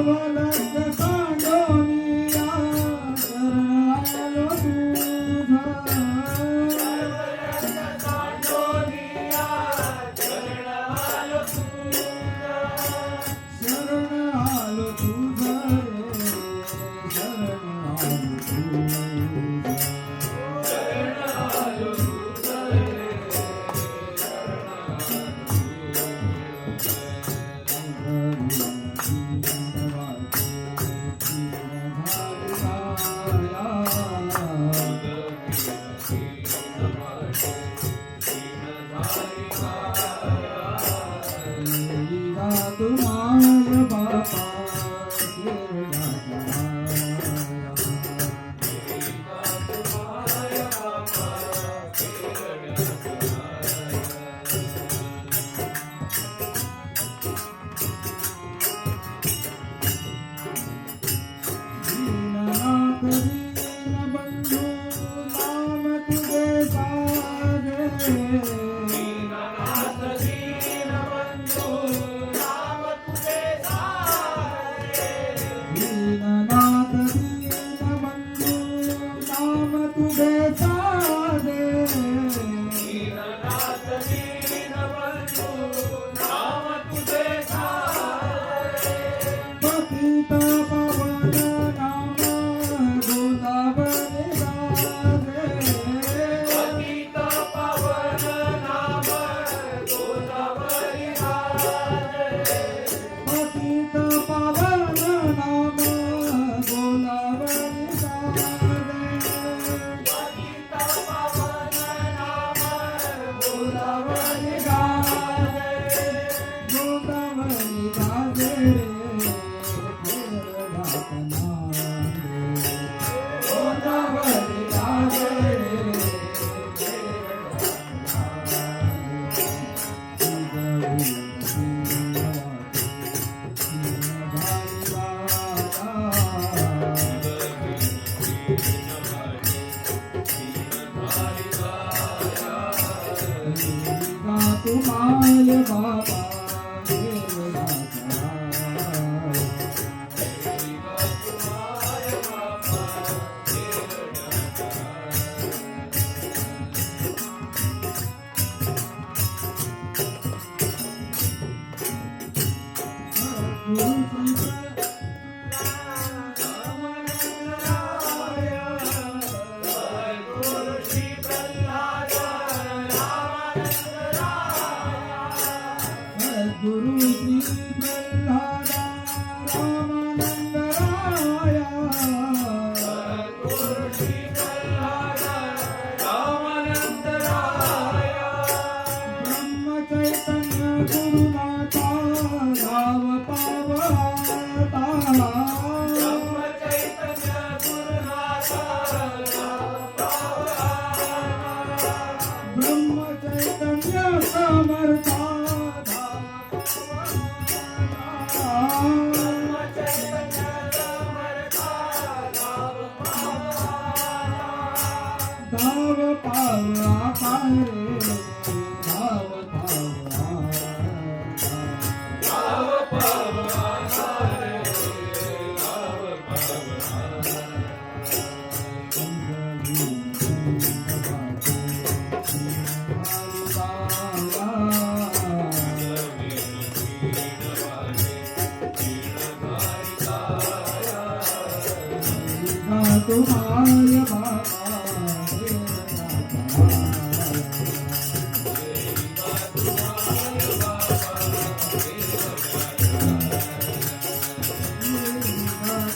S4: कमलच सांडोनिया शरणालो तुझा
S2: सांडोनिया चरण आलो तुझा
S4: शरण आलो तुझा रे शरण आलो तुझा
S2: चरण आलो तुझा रे
S4: तुम्हारे बापा दीननाथ दीन बंधु नाम तुझे साजे
S2: दीननाथ दीनबंधू नाम तुझे सारे
S4: दीननाथ दीन बंधु नाम तुझे साजे
S2: दीननाथ दीनबंधू नाम तुझे सारे
S4: पतित पावन नाम गोदावरी राजे
S2: पतित पावन नाम गोदावरी राजे
S4: पतित पावन नाम गोदावरी राजे
S2: पतित पावन नाम गोदावरी
S4: गोदावरी राजे गोदावरी राजे गोदावरी तुम्हारे बाबा
S2: गुरु श्री प्रल्हाद
S4: गुरु श्री प्रल्हाद रामानंद राया
S2: गुरु श्री प्रल्हाद रामानंद राया
S4: ब्रह्म चैतन्य गुरुनाथा गाव पावता
S2: ब्रह्म चैतन्य गुरुनाथा
S4: ब्रह्म चैतन्य समर्था
S2: ब्रह्म चैतन्य समर्था
S4: धाव पावळा पारे धाव पावळा
S2: नाव पावला रे नाव पावला
S4: तुम्हारे बाबा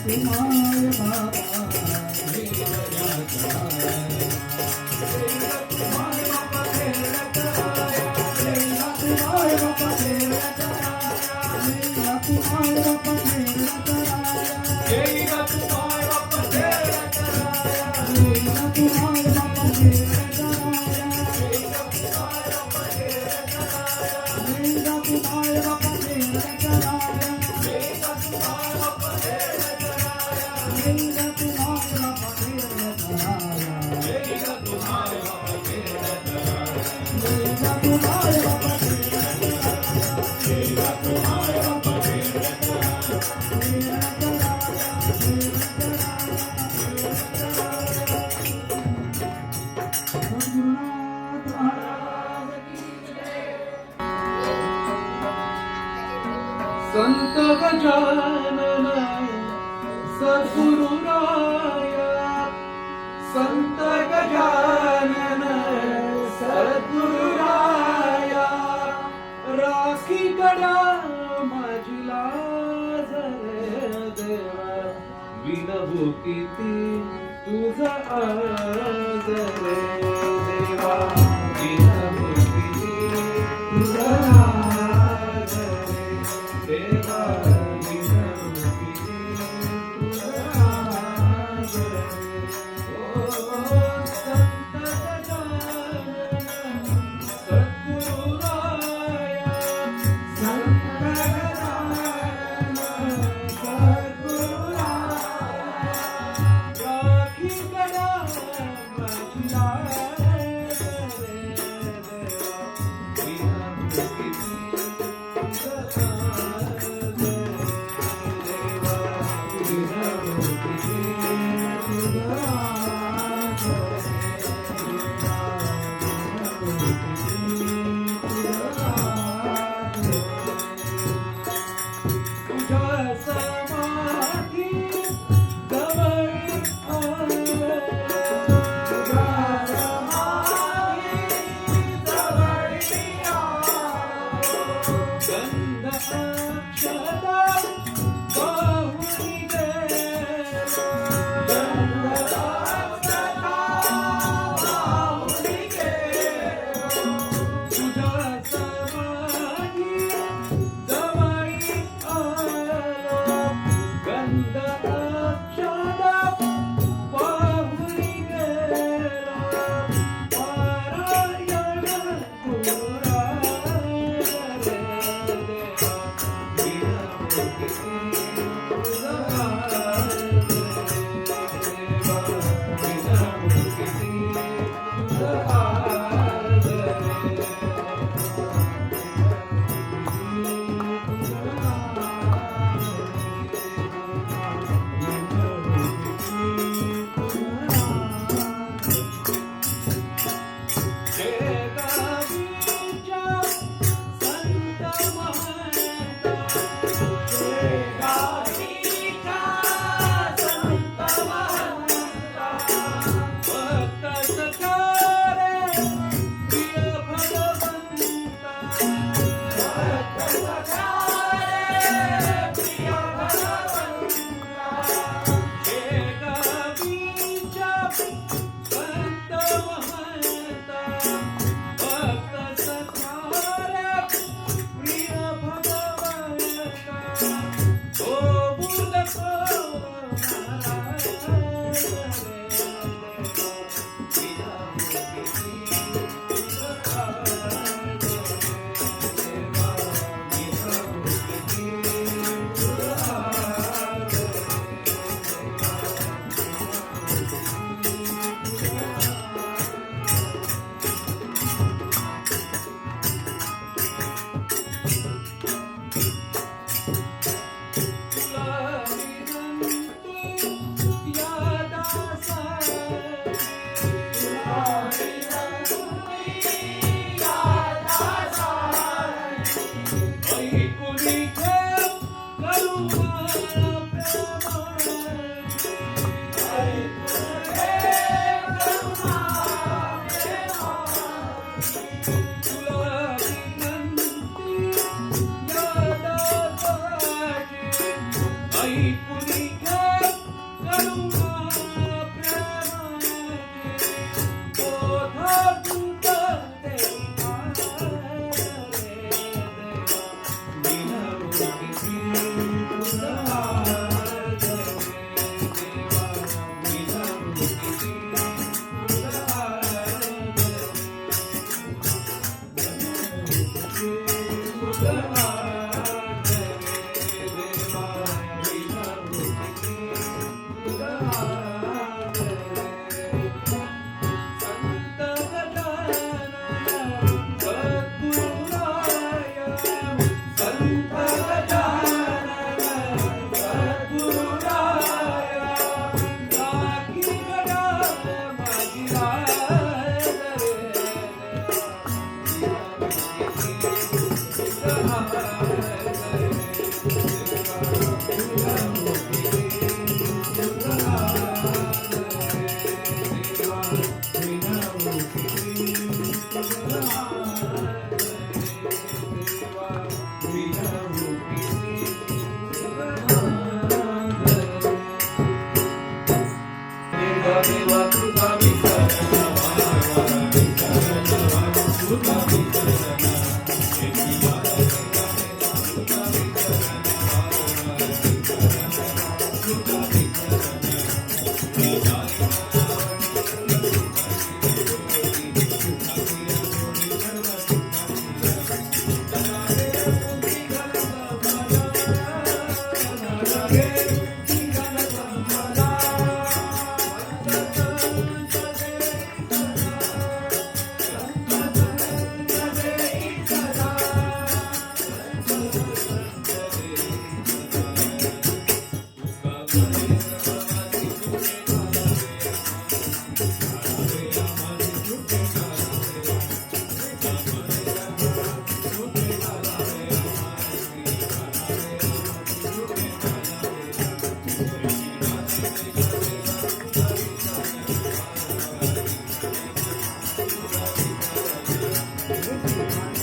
S4: तुम्हारे
S2: जय गो तुम्हारे बाप तेरा संत गजानन सद्गुरुराया, संत गजानन सद्गुरुराया, राखी गड्या माझी लाज रे देवा, विनवू किती तुझा आज रे देवा, विनवू किती तुझा आज रे देवा, विनवू किती तुझा आज रे. ओ संत गजानन सद्गुरुराया, संत गजानन सद्गुरुराया, राखी गड्या माझी लाज रे देवा, विनवू किती तुझा आज रे देवा, विनवू किती तुझा आज रे देवा, विनवू किती तुझा आज रे. तुझ्या समाधी जवळ आलो, तुझ्या समाधी जवळ आलो, गंध अक्षता वाहून गेलो, गंध अक्षता वाहून गेलो, तुझ्या समाधी जवळ आलो, गंध अक्षता वाहून गेलो, पारायण पुरा रे देवा, विनवू किती तुझा आज रे देवा, विनवू किती तुझा आज रे शेगावीच्या संत महंता, शेगावीच्या संत महंता, भक्त सखारे प्रिय भगवंता, भक्त सखारे प्रिय भगवंता, शेगावीच्या संत महंता, भक्त सखारे प्रिय भगवंता, ओ बुलको महाराज रे देवा, विनवू किती तुझा आज रे देवा, विनवू किती तुझा आज रे तुला विनंती या दासाची, तुला विनंती या दासाची, ऐकून घे करुणा प्रेमाची, ऐकून घे करुणा प्रेमाची, तुला विनंती या दासाची, ऐकून घे करुणा प्रेमाची, बोधा तुझ देई आज रे देवा, विनवू किती तुझा आज रे देवा, विनवू किती तुझा आज रे, विनवू किती तुझा आज रे देवा, विनवू किती तुझा आज रे. संत गजानन सद्गुरुराया, संत गजानन सद्गुरुराया, राखी गड्या माझी लाज रे देवा, विनवू किती तुझा आज रे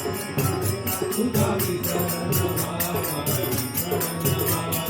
S2: तुझा विठ्ठल नामा विठ्ठल नामा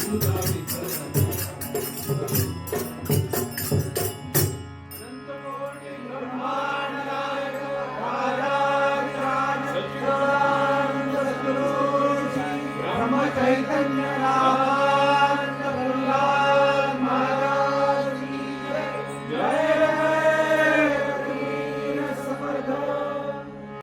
S2: तुझा विठ्ठल